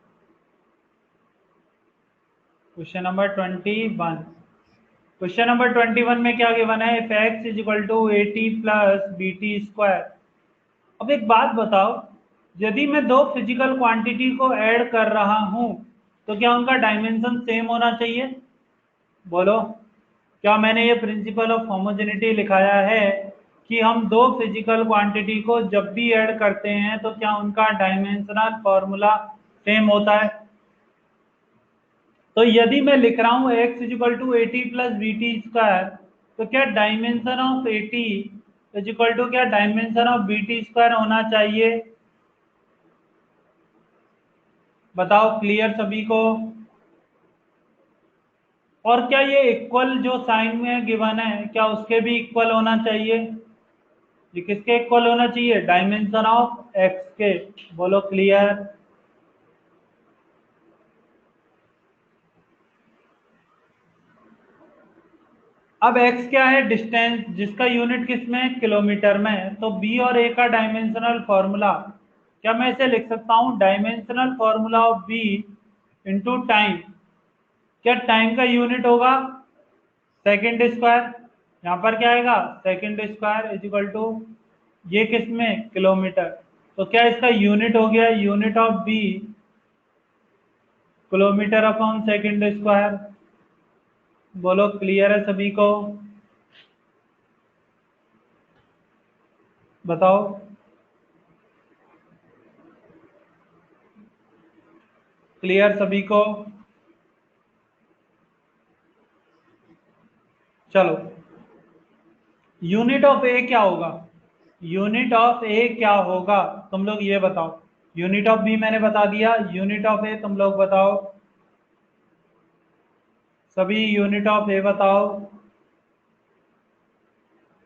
Question number 21, question number 21 में क्या गिवन है? If X is equal to A T plus B T square. अब एक बात बताओ, यदि मैं दो फिजिकल क्वांटिटी को ऐड कर रहा हूं तो क्या उनका डायमेंशन सेम होना चाहिए? बोलो, क्या मैंने ये प्रिंसिपल ऑफ होमोजेनिटी लिखाया है कि हम दो फिजिकल क्वांटिटी को जब भी ऐड करते हैं तो क्या उनका डायमेंशनल फॉर्मूला सेम होता है? तो यदि मैं लिख रहा हूं X is equal to A T plus B T square, तो क्या dimension of A T is equal to क्या dimension of B T square होना चाहिए? बताओ, क्लियर सभी को? और क्या ये इक्वल जो साइन में गिवन है, क्या उसके भी इक्वल होना चाहिए? ये किसके इक्वल होना चाहिए? डायमेंशन ऑफ एक्स के। बोलो, क्लियर? अब x क्या है? डिस्टेंस, जिसका यूनिट किस में है? किलोमीटर में है। तो b और a का डायमेंशनल फॉर्मूला, क्या मैं इसे लिख सकता हूं dimensional formula of b into time? क्या टाइम का यूनिट होगा सेकेंड स्क्वायर? यहाँ पर क्या आएगा? Second square is equal to ये किस में? किलोमीटर। तो क्या इसका यूनिट हो गया unit of b kilometre upon second square? बोलो, क्लियर है सभी को? बताओ, क्लियर सभी को? चलो, यूनिट ऑफ ए क्या होगा? यूनिट ऑफ ए क्या होगा तुम लोग ये बताओ। यूनिट ऑफ बी मैंने बता दिया, यूनिट ऑफ ए तुम लोग बताओ। सभी यूनिट ऑफ ए बताओ।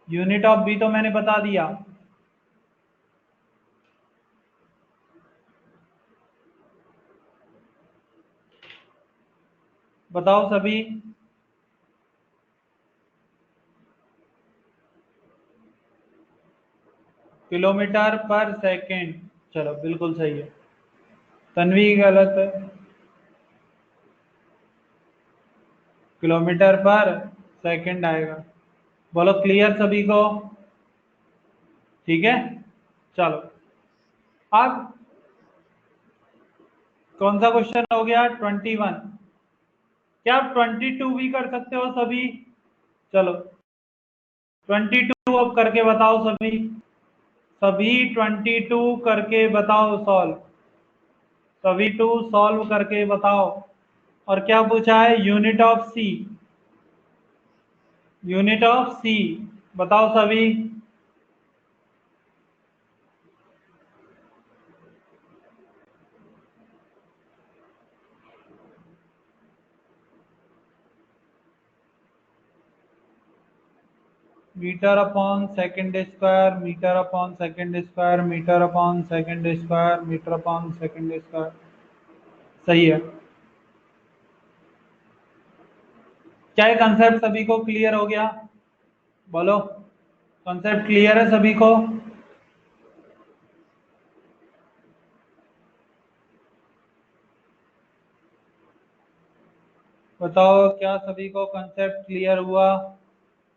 यूनिट ऑफ बी तो मैंने बता दिया। बताओ सभी। किलोमीटर पर सेकंड। चलो, बिल्कुल सही है। तन्वी गलत है। किलोमीटर पर सेकंड आएगा। बोलो, क्लियर सभी को? ठीक है, चलो। अब कौन सा क्वेश्चन हो गया? 21। क्या आप 22 भी कर सकते हो सभी? चलो, 22 अब करके बताओ सभी। सभी 22 करके बताओ सॉल्व। सभी टू सॉल्व करके बताओ। और क्या पूछा है? Unit of C. Unit of C बताओ सभी। Metre upon second square, metre upon second square, metre upon second square, metre upon second square. सही है। क्या ये कंसेप्ट सभी को क्लियर हो गया? बोलो, कंसेप्ट क्लियर है सभी को? बताओ, क्या सभी को कंसेप्ट क्लियर हुआ?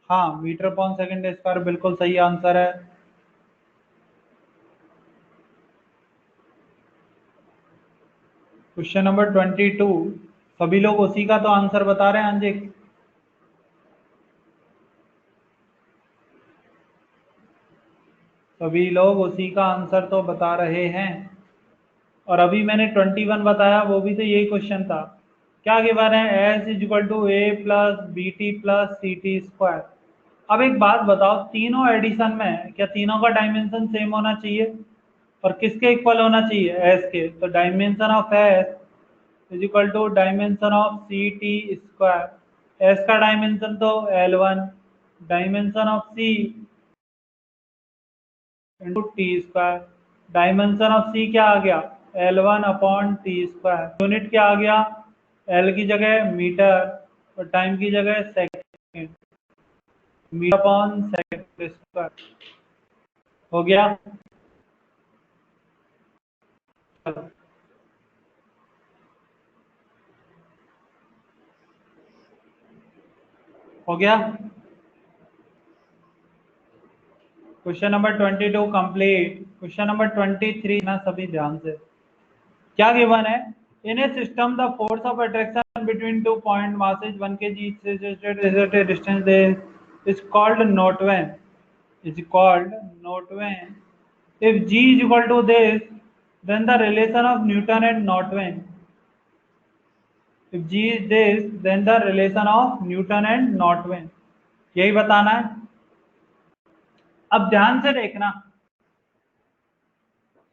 हाँ, मीटर अपॉन सेकंड स्क्वायर बिल्कुल सही आंसर है। क्वेश्चन नंबर 22, सभी लोग उसी का तो आंसर बता रहे हैं अंजिक। सभी लोग उसी का आंसर तो बता रहे हैं। और अभी मैंने 21 बताया, वो भी तो यही क्वेश्चन था। क्या गिवन है? S is equal to A plus B T plus C T square. अब एक बात बताओ, तीनों एडिशन में क्या तीनों का डायमेंशन सेम होना चाहिए? और किसके इक्वल होना चाहिए? एस के। तो dimension of S is equal to dimension of C T square. S का डायमेंशन तो L1, dimension of C into T square. Dimension of C क्या आ गया? L1 upon T square. Unit क्या आ गया? एल की जगह मीटर और टाइम की जगह second. Metre upon second square. हो गया? हो गया? Question number 22 complete. Question number 23 ना, सभी ध्यान से। क्या गिवन है? In a system the force of attraction between two point masses 1 kg each is at a distance they is called Newton. Is called Newton. If g is equal to this, then the relation of Newton and Newton. If g is this, then the relation of Newton and Newton. यही बताना है। अब ध्यान से देखना,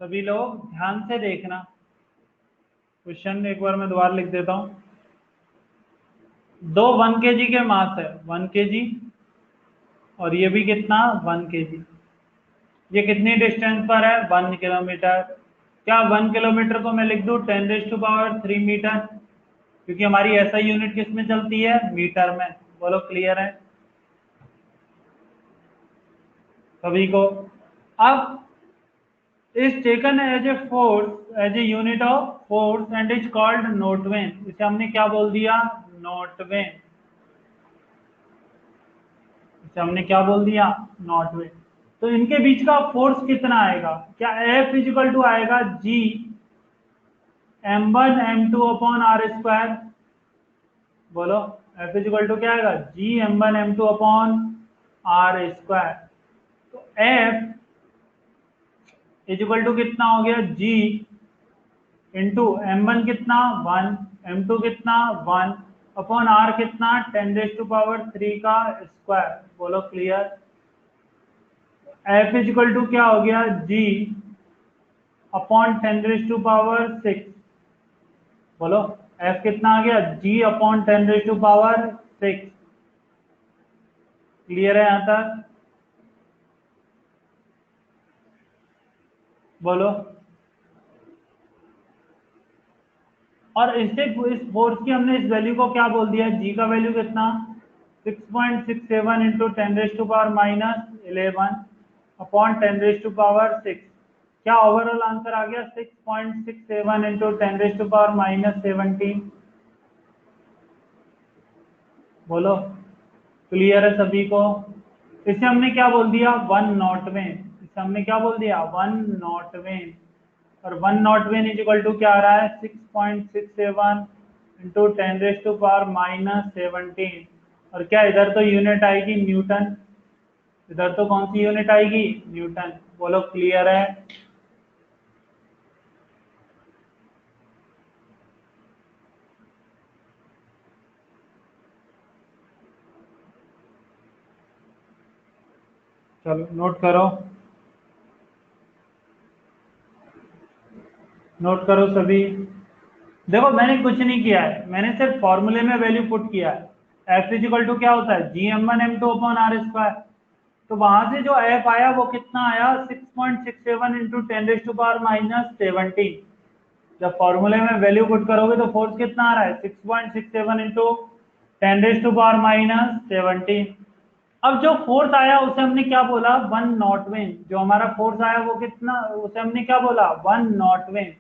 सभी लोग ध्यान से देखना। क्वेश्चन एक बार मैं दोबारा लिख देता हूं। दो 1 kg के मास है, 1 kg, और ये भी कितना? 1 kg। ये कितनी डिस्टेंस पर है? 1 किलोमीटर। क्या 1 किलोमीटर को मैं लिख दूं 10⁻³ मीटर? क्योंकि हमारी एसआई यूनिट किस में चलती है? मीटर में। बोलो, क्लियर है सभी को? अब is taken as a force, as a unit of force and is called Newton. इसे हमने क्या बोल दिया? Newton। इसे हमने क्या बोल दिया? Newton। तो इनके बीच का फोर्स कितना आएगा? क्या F इजिकल टू आएगा G m1 m2 upon R square? बोलो, F इजिकल टू क्या आएगा? G m1 m2 upon R square. तो F इजिकल टू कितना हो गया? G इंटू m1 कितना? 1, m2 कितना? 1 अपॉन r कितना? 10⁻³ का स्क्वायर। बोलो, क्लियर? F इजिकल टू क्या हो गया? G upon 10⁻⁶। बोलो, F कितना आ गया? G upon 10⁻⁶। क्लियर है यहां तक? बोलो। और इससे इस फोर्स की हमने इस वैल्यू को क्या बोल दिया? G का वैल्यू कितना? 6.67 इंटू 10⁻⁻11 अपॉन 10⁻⁶। क्या ओवरऑल आंसर आ गया? 6.67 इंटू 10⁻⁻17। बोलो, क्लियर है सभी को? इसे हमने क्या बोल दिया? 1 नॉट में। इसे हमने क्या बोल दिया? 1 नॉट में। और 1 नॉट में इज इक्वल टू क्या आ रहा है? 6.67 इंटू 10⁻⁻17। और क्या इधर तो यूनिट आएगी न्यूटन, इधर तो कौन सी यूनिट आएगी? न्यूटन। बोलो, क्लियर है? चलो नोट करो, नोट करो सभी। देखो, मैंने कुछ नहीं किया है, मैंने सिर्फ फॉर्मूले में वैल्यू पुट किया है। एफ इजिकल टू क्या होता है? G m1 m2 upon R square. तो वहां से जो एफ आया वो कितना आया 6.67 इंटू 10⁻⁻17। जब फॉर्मूले में वैल्यू पुट करोगे तो फोर्स कितना आ रहा है 6.67 इंटू 10⁻⁻17। अब जो फोर्स आया उसे हमने क्या बोला 1 नॉट विन। जो हमारा फोर्स आया वो कितना, उसे हमने क्या बोला 1 नॉट विन।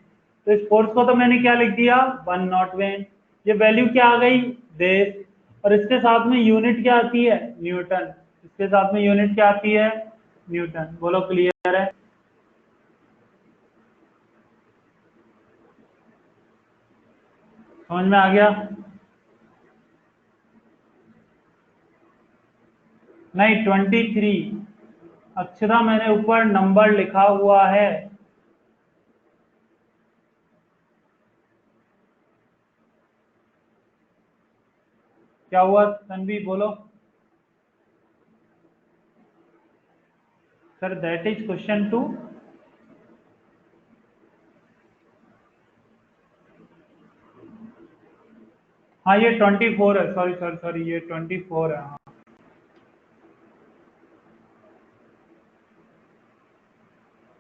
तो इस फोर्स को तो मैंने क्या लिख दिया 1 नॉट विन। ये वैल्यू क्या आ गई देश, और इसके साथ में यूनिट क्या आती है न्यूटन। इसके साथ में यूनिट क्या आती है न्यूटन। बोलो क्लियर है। समझ में आ गया। नहीं 23 अक्षरा मैंने ऊपर नंबर लिखा हुआ है। क्या हुआ तन्वी बोलो। Sir that is question 2। हाँ ये 24 है, सॉरी सॉरी सॉरी, ये 24 है। हाँ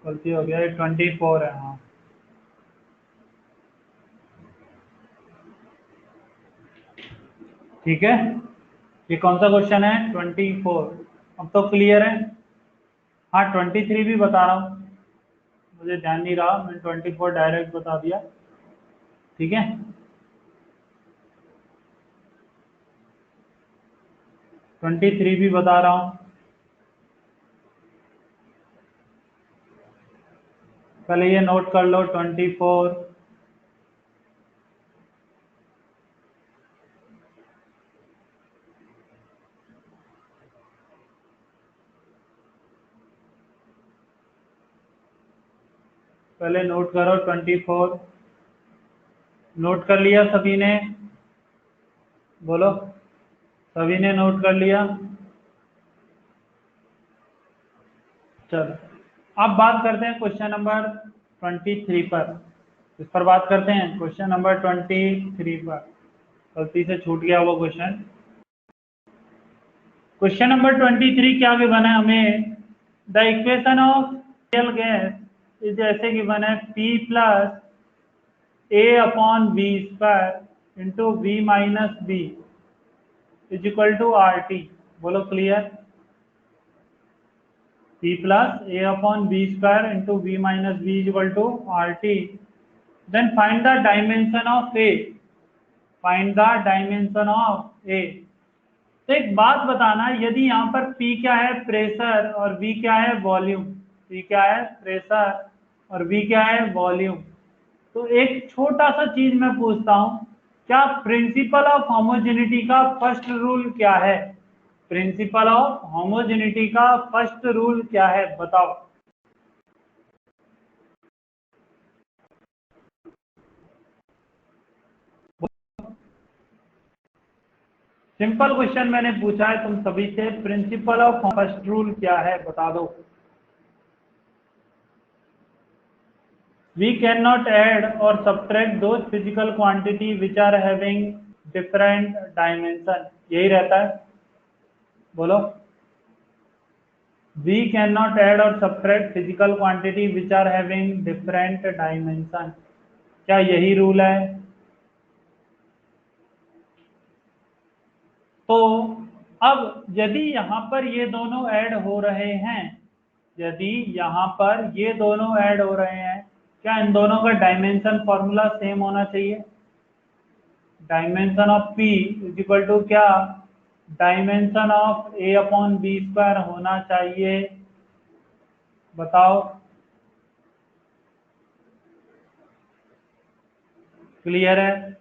गलती हो गया, ये 24 है। हाँ ठीक है। ये कौन सा क्वेश्चन है 24। अब तो क्लियर है। हाँ 23 भी बता रहा हूँ, मुझे ध्यान नहीं रहा, मैंने 24 डायरेक्ट बता दिया। ठीक है 23 भी बता रहा हूँ। पहले ये नोट कर लो 24। पहले नोट करो 24। नोट कर लिया सभी ने, बोलो सभी ने नोट कर लिया। चलो अब बात करते हैं क्वेश्चन नंबर 23 पर। इस पर बात करते हैं क्वेश्चन नंबर 23 पर। गलती से छूट गया वो क्वेश्चन। क्वेश्चन नंबर 23 क्या गिवन है हमें। The equation of real gas is ऐसे गिवन है P plus A upon B square into V minus B is equal to R T. बोलो clear. P plus A upon B square into V minus B is equal to R T. Then find the dimension of A। Find the dimension of A। तो एक बात बताना, यदि यहाँ पर P क्या है प्रेशर और V क्या है वॉल्यूम। P क्या है प्रेशर और V क्या है वॉल्यूम। तो एक छोटा सा चीज मैं पूछता हूँ, क्या प्रिंसिपल ऑफ होमोजेनिटी का फर्स्ट रूल क्या है। प्रिंसिपल ऑफ होमोजेनिटी का फर्स्ट रूल क्या है बताओ। सिंपल क्वेश्चन मैंने पूछा है तुम सभी से, प्रिंसिपल ऑफ फर्स्ट रूल क्या है बता दो। We cannot add or subtract those physical quantity which are having different dimension। यही रहता है, बोलो। We cannot add or subtract physical quantity which are having different dimension। क्या यही रूल है। तो अब यदि यहाँ पर ये दोनों ऐड हो रहे हैं, यदि यहाँ पर ये दोनों ऐड हो रहे हैं, क्या इन दोनों का डायमेंशन फॉर्मूला सेम होना चाहिए। Dimension of P is equal to क्या dimension of A upon B square होना चाहिए। बताओ क्लियर है।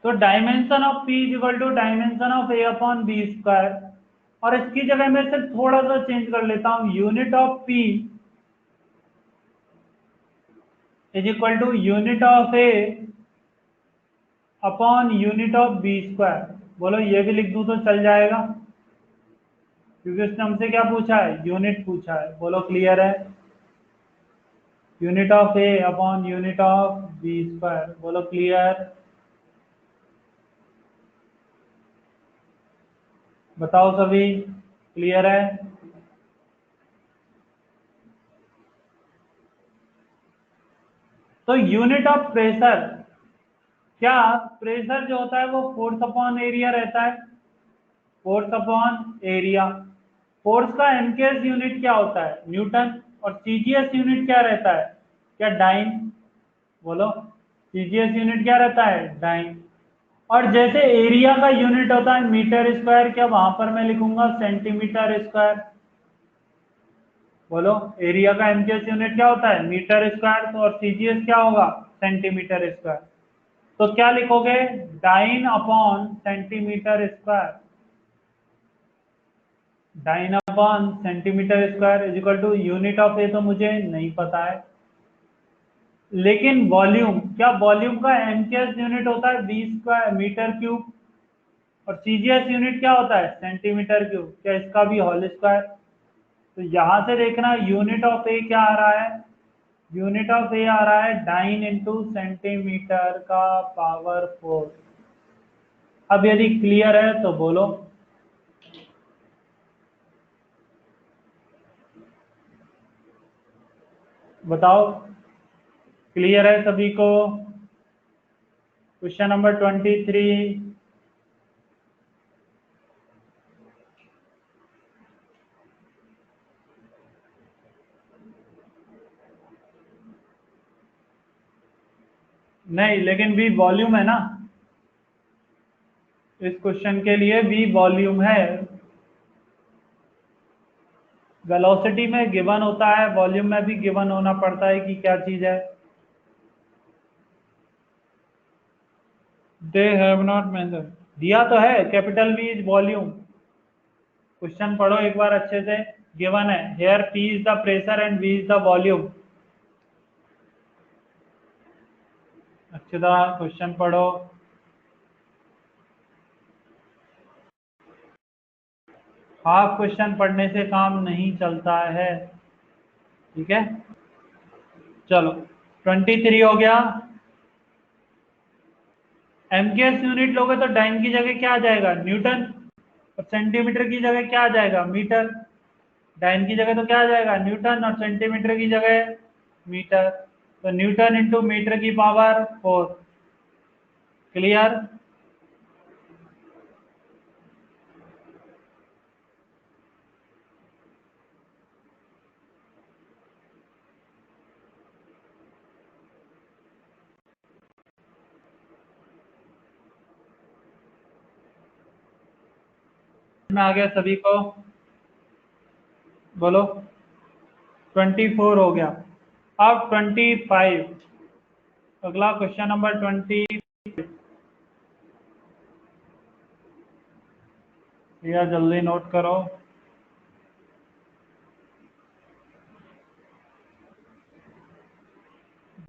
तो dimension of P is equal to dimension of A upon B square, और इसकी जगह मैं सिर्फ थोड़ा सा चेंज कर लेता हूं, unit of P is equal to unit of A upon unit of B square. बोलो ये भी लिख दूं तो चल जाएगा, क्योंकि उसने हमसे क्या पूछा है यूनिट पूछा है। बोलो क्लियर है। Unit of A upon unit of B square. बोलो क्लियर। बताओ सभी क्लियर है। तो यूनिट ऑफ प्रेशर, क्या प्रेशर जो होता है वो फोर्स अपॉन एरिया रहता है, फोर्स अपॉन एरिया। फोर्स का एमकेएस यूनिट क्या होता है, न्यूटन, और सीजीएस यूनिट क्या रहता है, क्या डाइन, बोलो सीजीएस यूनिट क्या रहता है, डाइन। और जैसे एरिया का यूनिट होता है मीटर स्क्वायर, क्या वहां पर मैं लिखूंगा सेंटीमीटर स्क्वायर, बोलो एरिया का एमकेएस यूनिट क्या होता है, मीटर स्क्वायर, तो और सीजीएस क्या होगा, सेंटीमीटर स्क्वायर। तो क्या लिखोगे, dyne upon centimetre square, dyne upon centimetre square is equal to unit of A तो मुझे नहीं पता है, लेकिन वॉल्यूम, क्या वॉल्यूम का एमकेएस यूनिट होता है बी स्क्वायर मीटर क्यूब, और सीजीएस यूनिट क्या होता है, सेंटीमीटर क्यूब, क्या इसका भी होल स्क्वायर। तो यहां से देखना यूनिट ऑफ ए क्या आ रहा है, यूनिट ऑफ ए आ रहा है डाइन इंटू सेंटीमीटर का पावर 4। अब यदि क्लियर है तो बोलो, बताओ क्लियर है सभी को। Question number 23। नहीं, लेकिन वी वॉल्यूम है ना, इस क्वेश्चन के लिए वी वॉल्यूम है। वेलोसिटी में गिवन होता है, वॉल्यूम में भी गिवन होना पड़ता है कि क्या चीज है। दे हैव नॉट मेंशन, दिया तो है capital V is volume. Question पढ़ो एक बार अच्छे से, गिवन है here P is the pressure and V is the volume. अच्छे तरह क्वेश्चन पढ़ो। हाफ क्वेश्चन पढ़ने से काम नहीं चलता है, ठीक है। चलो 23 हो गया। एमकेएस यूनिट लोगे तो डाइन की जगह क्या आ जाएगा, न्यूटन, और सेंटीमीटर की जगह क्या आ जाएगा, मीटर। डाइन की जगह तो क्या आ जाएगा, न्यूटन, और सेंटीमीटर की जगह मीटर। तो न्यूटन इंटू मीटर की पावर 4। क्लियर। में आ गया सभी को, बोलो। 24 हो गया। अब 25, अगला क्वेश्चन नंबर 20। भैया जल्दी नोट करो।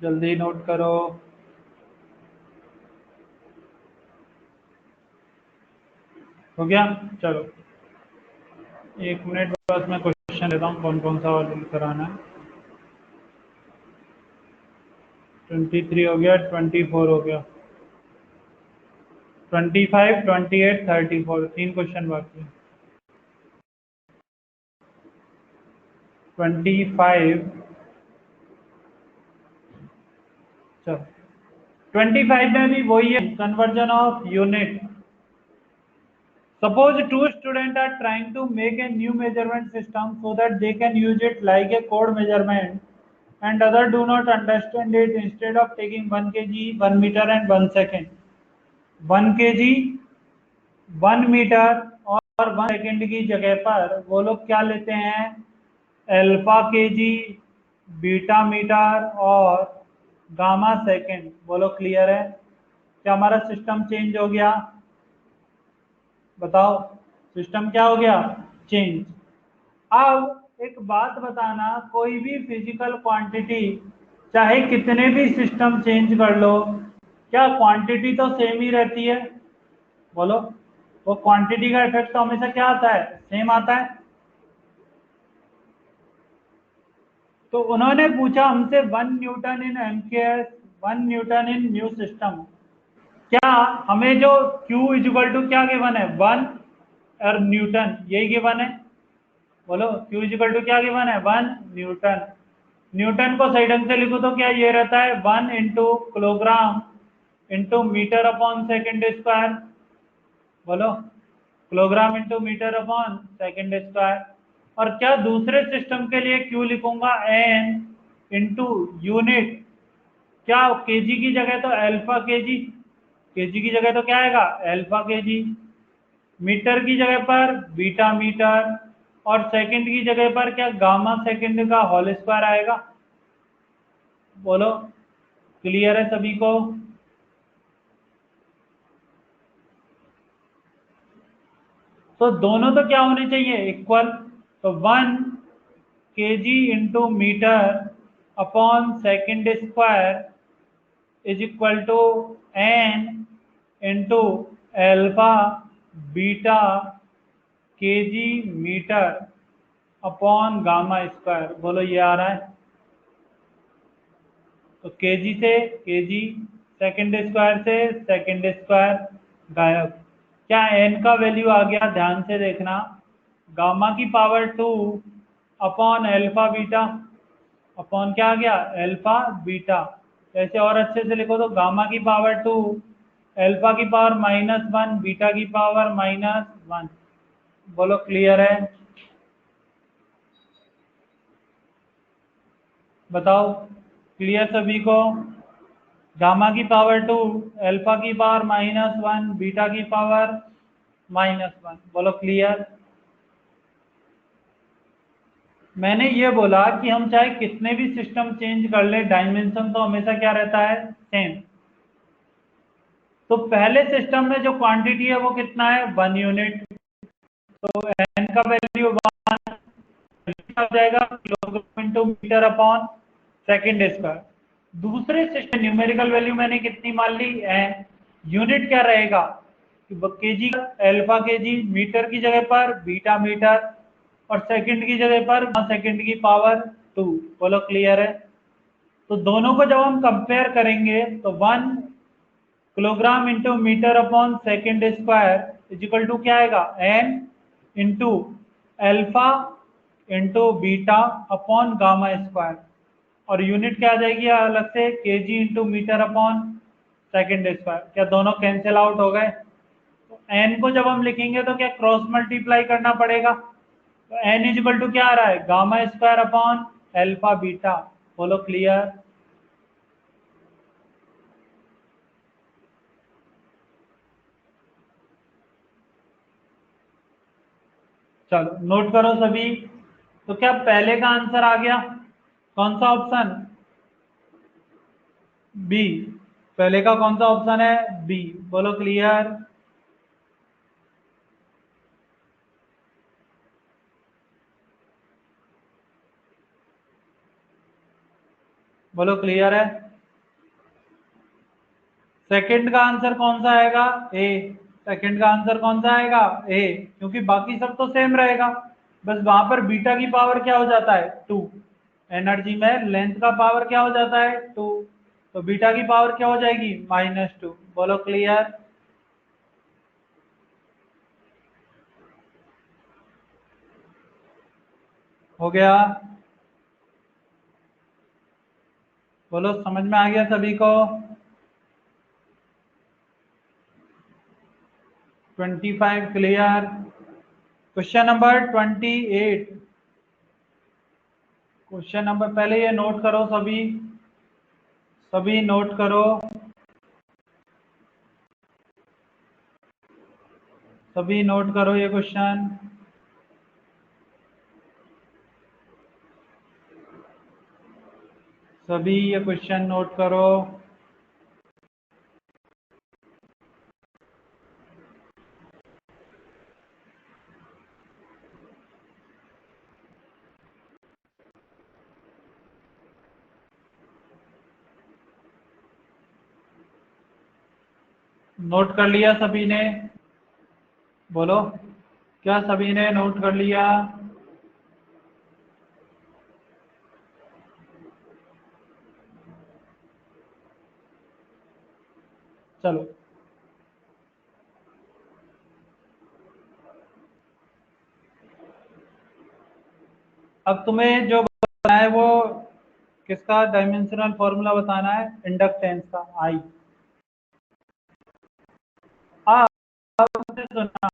जल्दी नोट करो। हो गया, चलो 1 मिनट बस मैं क्वेश्चन लेता हूँ कौन कौन सा और कराना है। 23 हो गया, 24 हो गया, 25, 28, 34, 3 क्वेश्चन बाकी है। 25, चलो 25 में भी वही है, conversion of unit. Suppose two students are trying to make a new measurement system so that they can use it like a code measurement, and other do not understand it. Instead of taking 1 kg, 1 meter and 1 second, 1 kg, 1 metre और 1 सेकेंड की जगह पर वो लोग क्या लेते हैं, अल्फा केजी, बीटा मीटर और गामा सेकेंड। बोलो क्लियर है, क्या हमारा सिस्टम चेंज हो गया, बताओ सिस्टम क्या हो गया, चेंज। अब एक बात बताना, कोई भी फिजिकल क्वांटिटी चाहे कितने भी सिस्टम चेंज कर लो, क्या क्वांटिटी तो सेम ही रहती है, बोलो। वो क्वांटिटी का इफेक्ट तो हमेशा क्या आता है, सेम आता है। तो उन्होंने पूछा हमसे 1 न्यूटन इन एमकेएस, 1 न्यूटन इन न्यू सिस्टम, क्या हमें जो Q इजिकल टू क्या गिवन है, 1 और न्यूटन, यही गिवन है। बोलो Q इजिकल टू क्या गिवन है, 1 न्यूटन। न्यूटन को सही ढंग से लिखो तो क्या ये रहता है 1 into kilogram into metre upon second square. बोलो, kilogram into metre upon second square. और क्या दूसरे सिस्टम के लिए क्यू लिखूंगा एन इंटू यूनिट, क्या केजी की जगह तो अल्फा केजी, केजी की जगह तो क्या आएगा अल्फा केजी, मीटर की जगह पर बीटा मीटर, और सेकंड की जगह पर क्या गामा सेकंड का होल स्क्वायर आएगा। बोलो, क्लियर है सभी को? तो दोनों तो क्या होने चाहिए इक्वल, तो 1 kg into metre upon second square is equal to n into alpha beta kg metre upon gamma square. बोलो ये आ रहा है, तो केजी से केजी, सेकेंड स्क्वायर से सेकेंड स्क्वायर गायब। क्या एन का वैल्यू आ गया, ध्यान से देखना, गामा की power 2 upon alpha beta, upon क्या आ गया एल्फा बीटा। ऐसे और अच्छे से लिखो तो गामा की पावर 2, एल्फा की पावर -1, बीटा की पावर -1। बोलो क्लियर है? बताओ, क्लियर सभी को? गामा की पावर 2, अल्फा की पावर -1, बीटा की पावर -1। बोलो क्लियर? मैंने ये बोला कि हम चाहे कितने भी सिस्टम चेंज कर ले, डायमेंशन तो हमेशा क्या रहता है सेम। तो पहले सिस्टम में जो क्वांटिटी है वो कितना है 1 यूनिट, तो एन का वैल्यू 1 हो जाएगा kilogram into metre upon second square. दूसरे सिस्टम न्यूमेरिकल वैल्यू मैंने कितनी मान ली एन, यूनिट क्या रहेगा केजी, अल्फा केजी, मीटर की जगह पर बीटा मीटर, और सेकंड की जगह पर सेकंड की पावर 2। बोलो क्लियर है? तो दोनों को जब हम कंपेयर करेंगे तो 1 kilogram into metre upon second square is equal to क्या आएगा n into alpha into beta upon gamma square, और यूनिट क्या आ जाएगी अलग से kg into metre upon second square. क्या दोनों कैंसिल आउट हो गए? तो एन को जब हम लिखेंगे तो क्या क्रॉस मल्टीप्लाई करना पड़ेगा, तो एन इजिकल टू क्या आ रहा है gamma square upon alpha beta. बोलो क्लियर? चलो नोट करो सभी। तो क्या पहले का आंसर आ गया, कौन सा ऑप्शन बी, पहले का कौन सा ऑप्शन है बी। बोलो क्लियर? बोलो क्लियर है? सेकंड का आंसर कौन सा आएगा ए, सेकंड का आंसर कौन सा आएगा ए, क्योंकि बाकी सब तो सेम रहेगा, बस वहां पर बीटा की पावर क्या हो जाता है 2, एनर्जी में लेंथ का पावर क्या हो जाता है 2, तो बीटा की पावर क्या हो जाएगी -2। बोलो क्लियर? हो गया? बोलो समझ में आ गया सभी को? 25 clear. Question number 28, question number, पहले ये नोट करो सभी, सभी नोट करो, सभी नोट करो ये क्वेश्चन। सभी ये क्वेश्चन नोट करो। नोट कर लिया सभी ने? बोलो, क्या सभी ने नोट कर लिया? चलो, अब तुम्हें जो बताना है वो किसका डायमेंशनल फॉर्मूला बताना है? इंडक्टेंस का, आई। आपने सुना,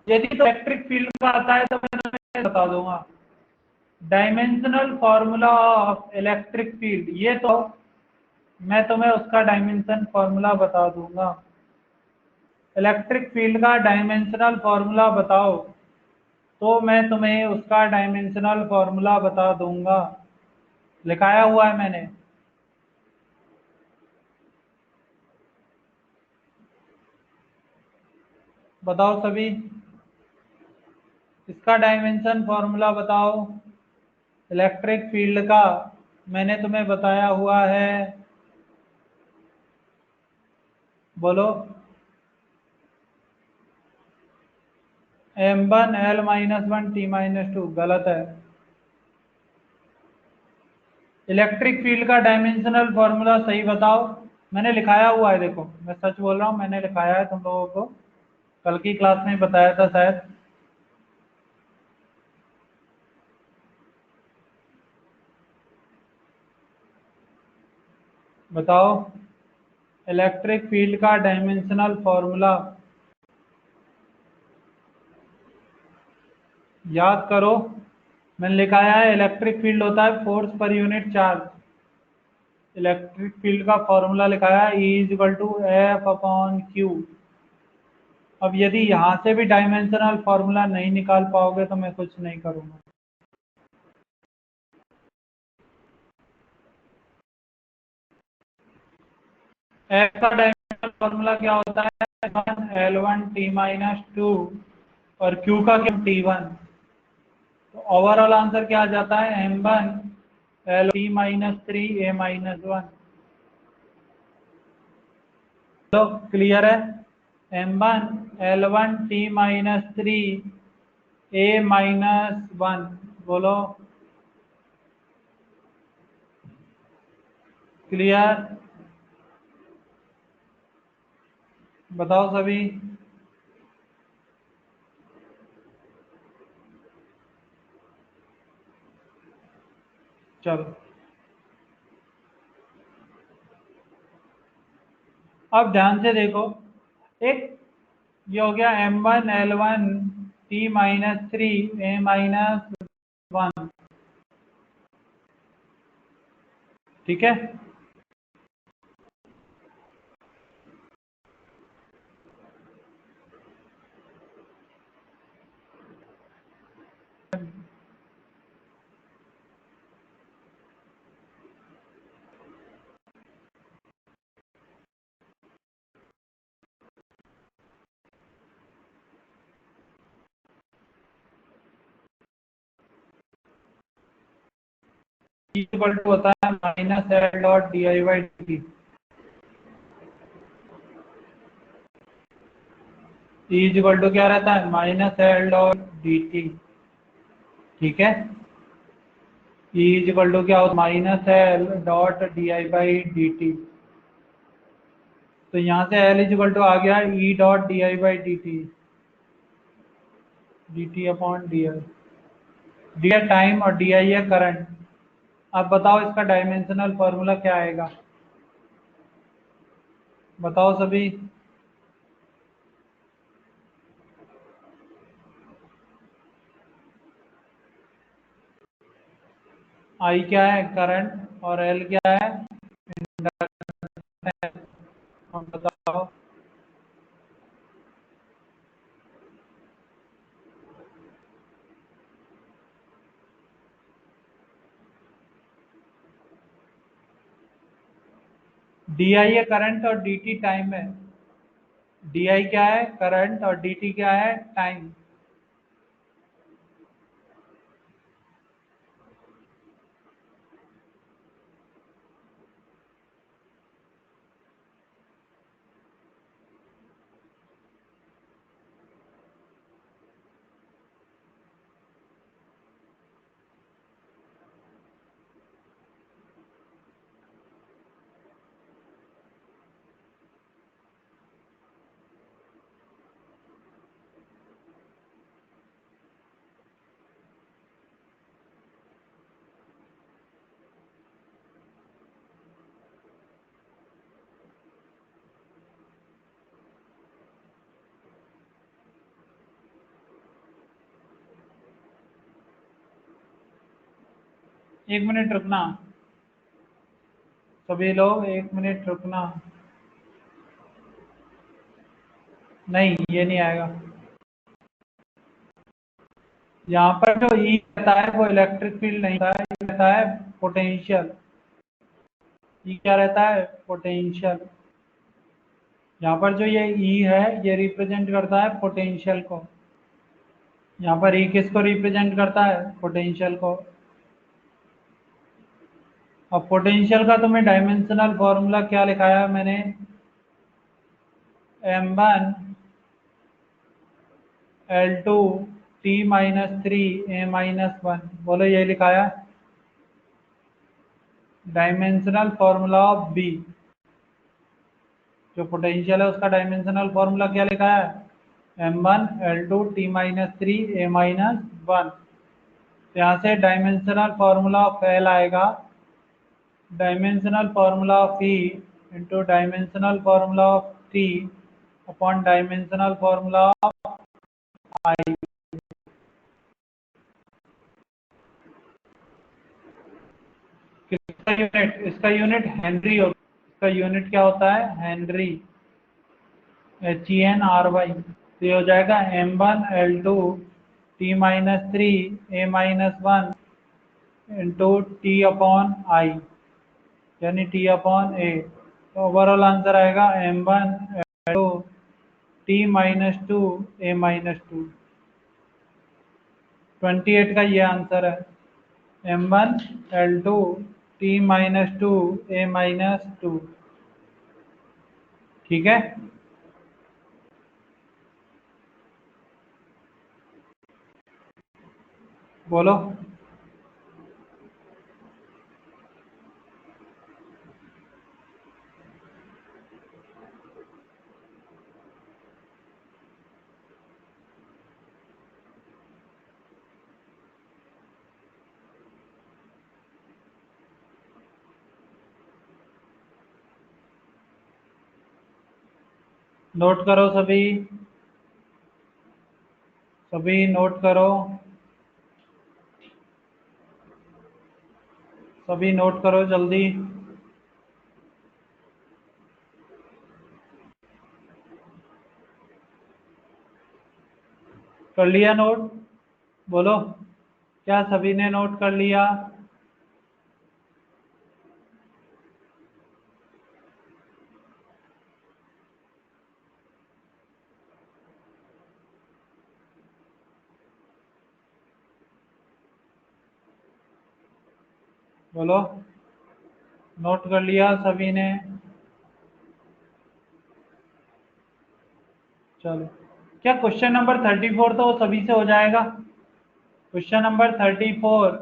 यदि तो इलेक्ट्रिक फील्ड का आता है तो मैं तुम्हें बता दूंगा। Dimensional formula of electric field, ये तो मैं तुम्हें उसका डायमेंशन फॉर्मूला बता दूंगा। इलेक्ट्रिक फील्ड का डायमेंशनल फॉर्मूला बताओ, तो मैं तुम्हें उसका डायमेंशनल फॉर्मूला बता दूंगा। लिखाया हुआ है मैंने। बताओ सभी, इसका डायमेंशन फॉर्मूला बताओ इलेक्ट्रिक फील्ड का। मैंने तुम्हें बताया हुआ है, बोलो। m1 l-1 t-2, गलत है। इलेक्ट्रिक फील्ड का डायमेंशनल फॉर्मूला सही बताओ। मैंने लिखाया हुआ है, देखो मैं सच बोल रहा हूँ, मैंने लिखाया है तुम लोगों को, कल की क्लास में बताया था शायद। बताओ इलेक्ट्रिक फील्ड का डायमेंशनल फॉर्मूला, याद करो। मैंने लिखाया है इलेक्ट्रिक फील्ड होता है force per unit charge. Electric field का फॉर्मूला लिखाया है E=F/Q। अब यदि यहाँ से भी डायमेंशनल फॉर्मूला नहीं निकाल पाओगे तो मैं कुछ नहीं करूँगा। एफ का डायमेंशनल फॉर्मूला क्या होता है? L1 t-2, और Q का क्या, T1। तो ओवरऑल आंसर क्या आ जाता है? M1 L-T-3 A-1। तो क्लियर है? M1 L1 t-3 A-1। बोलो क्लियर? बताओ सभी। चलो अब ध्यान से देखो, एक ये हो गया M1 L1 t-3 A-1, ठीक है। इक्वल टू होता है -L.di/dt। इक्वल टू क्या रहता है? -L.dt, ठीक है। इक्वल टू क्या होता है? -L.di/dt। तो यहाँ से L इक्वल टू आ गया E.di/dt, dt/di। डी है टाइम और डी आई है करंट। अब बताओ इसका डायमेंशनल फॉर्मूला क्या आएगा? बताओ सभी। आई क्या है? करंट। और एल क्या है? अब बताओ। डी आई है करंट और डी टी टाइम है। डी आई क्या है? करंट। और डी टी क्या है? टाइम। एक मिनट रुकना, सभी लोग एक मिनट रुकना। नहीं, ये नहीं आएगा। यहाँ पर जो ई रहता है वो इलेक्ट्रिक फील्ड नहीं रहता है, ये रहता है पोटेंशियल। ई क्या रहता है? पोटेंशियल। यहाँ पर जो ये ई है ये रिप्रेजेंट करता है पोटेंशियल को। यहाँ पर ई किसको रिप्रेजेंट करता है? पोटेंशियल को। अब पोटेंशियल का तुम्हें डायमेंशनल फॉर्मूला क्या लिखाया है मैंने? m1 L2 T-3 A-1। बोलो, ये लिखाया डायमेंशनल फॉर्मूला ऑफ बी। जो पोटेंशियल है उसका डायमेंशनल फॉर्मूला क्या लिखा है? m1 L2 T-3 A-1। यहाँ से डायमेंशनल फॉर्मूला ऑफ एल आएगा dimensional formula of E into dimensional formula of T upon dimensional formula of I. किसका यूनिट? इसका यूनिट हेनरी होता है। इसका यूनिट क्या होता है? हेनरी। HENRY। तो ये हो जाएगा m1L2 T-3 A-1 into T/I, यानी T/A। तो ओवरऑल आंसर आएगा m1L2 T-2 A-2। 28 का ये आंसर है, m1L2 T-2 A-2। ठीक है, बोलो। नोट करो सभी, सभी नोट करो, सभी नोट करो जल्दी। कर लिया नोट? बोलो, क्या सभी ने नोट कर लिया? बोलो, नोट कर लिया सभी ने? चलो, क्या क्वेश्चन नंबर 34 तो वो सभी से हो जाएगा? क्वेश्चन नंबर 34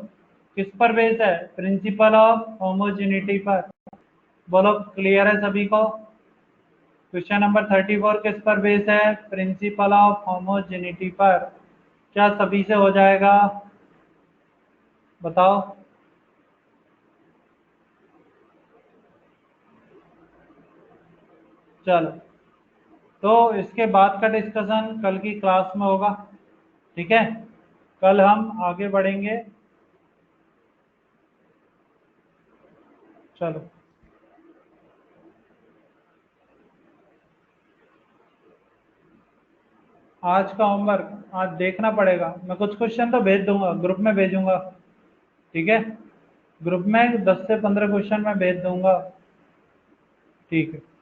किस पर बेस्ड है? प्रिंसिपल ऑफ होमोजेनिटी पर। बोलो, क्लियर है सभी को? क्वेश्चन नंबर 34 किस पर बेस्ड है? प्रिंसिपल ऑफ होमोजेनिटी पर। क्या सभी से हो जाएगा? बताओ। चलो, तो इसके बाद का डिस्कशन कल की क्लास में होगा। ठीक है, कल हम आगे बढ़ेंगे। चलो, आज का होमवर्क आज देखना पड़ेगा। मैं कुछ क्वेश्चन तो भेज दूंगा, ग्रुप में भेजूंगा। ठीक है, ग्रुप में 10 से 15 क्वेश्चन मैं भेज दूंगा। ठीक है।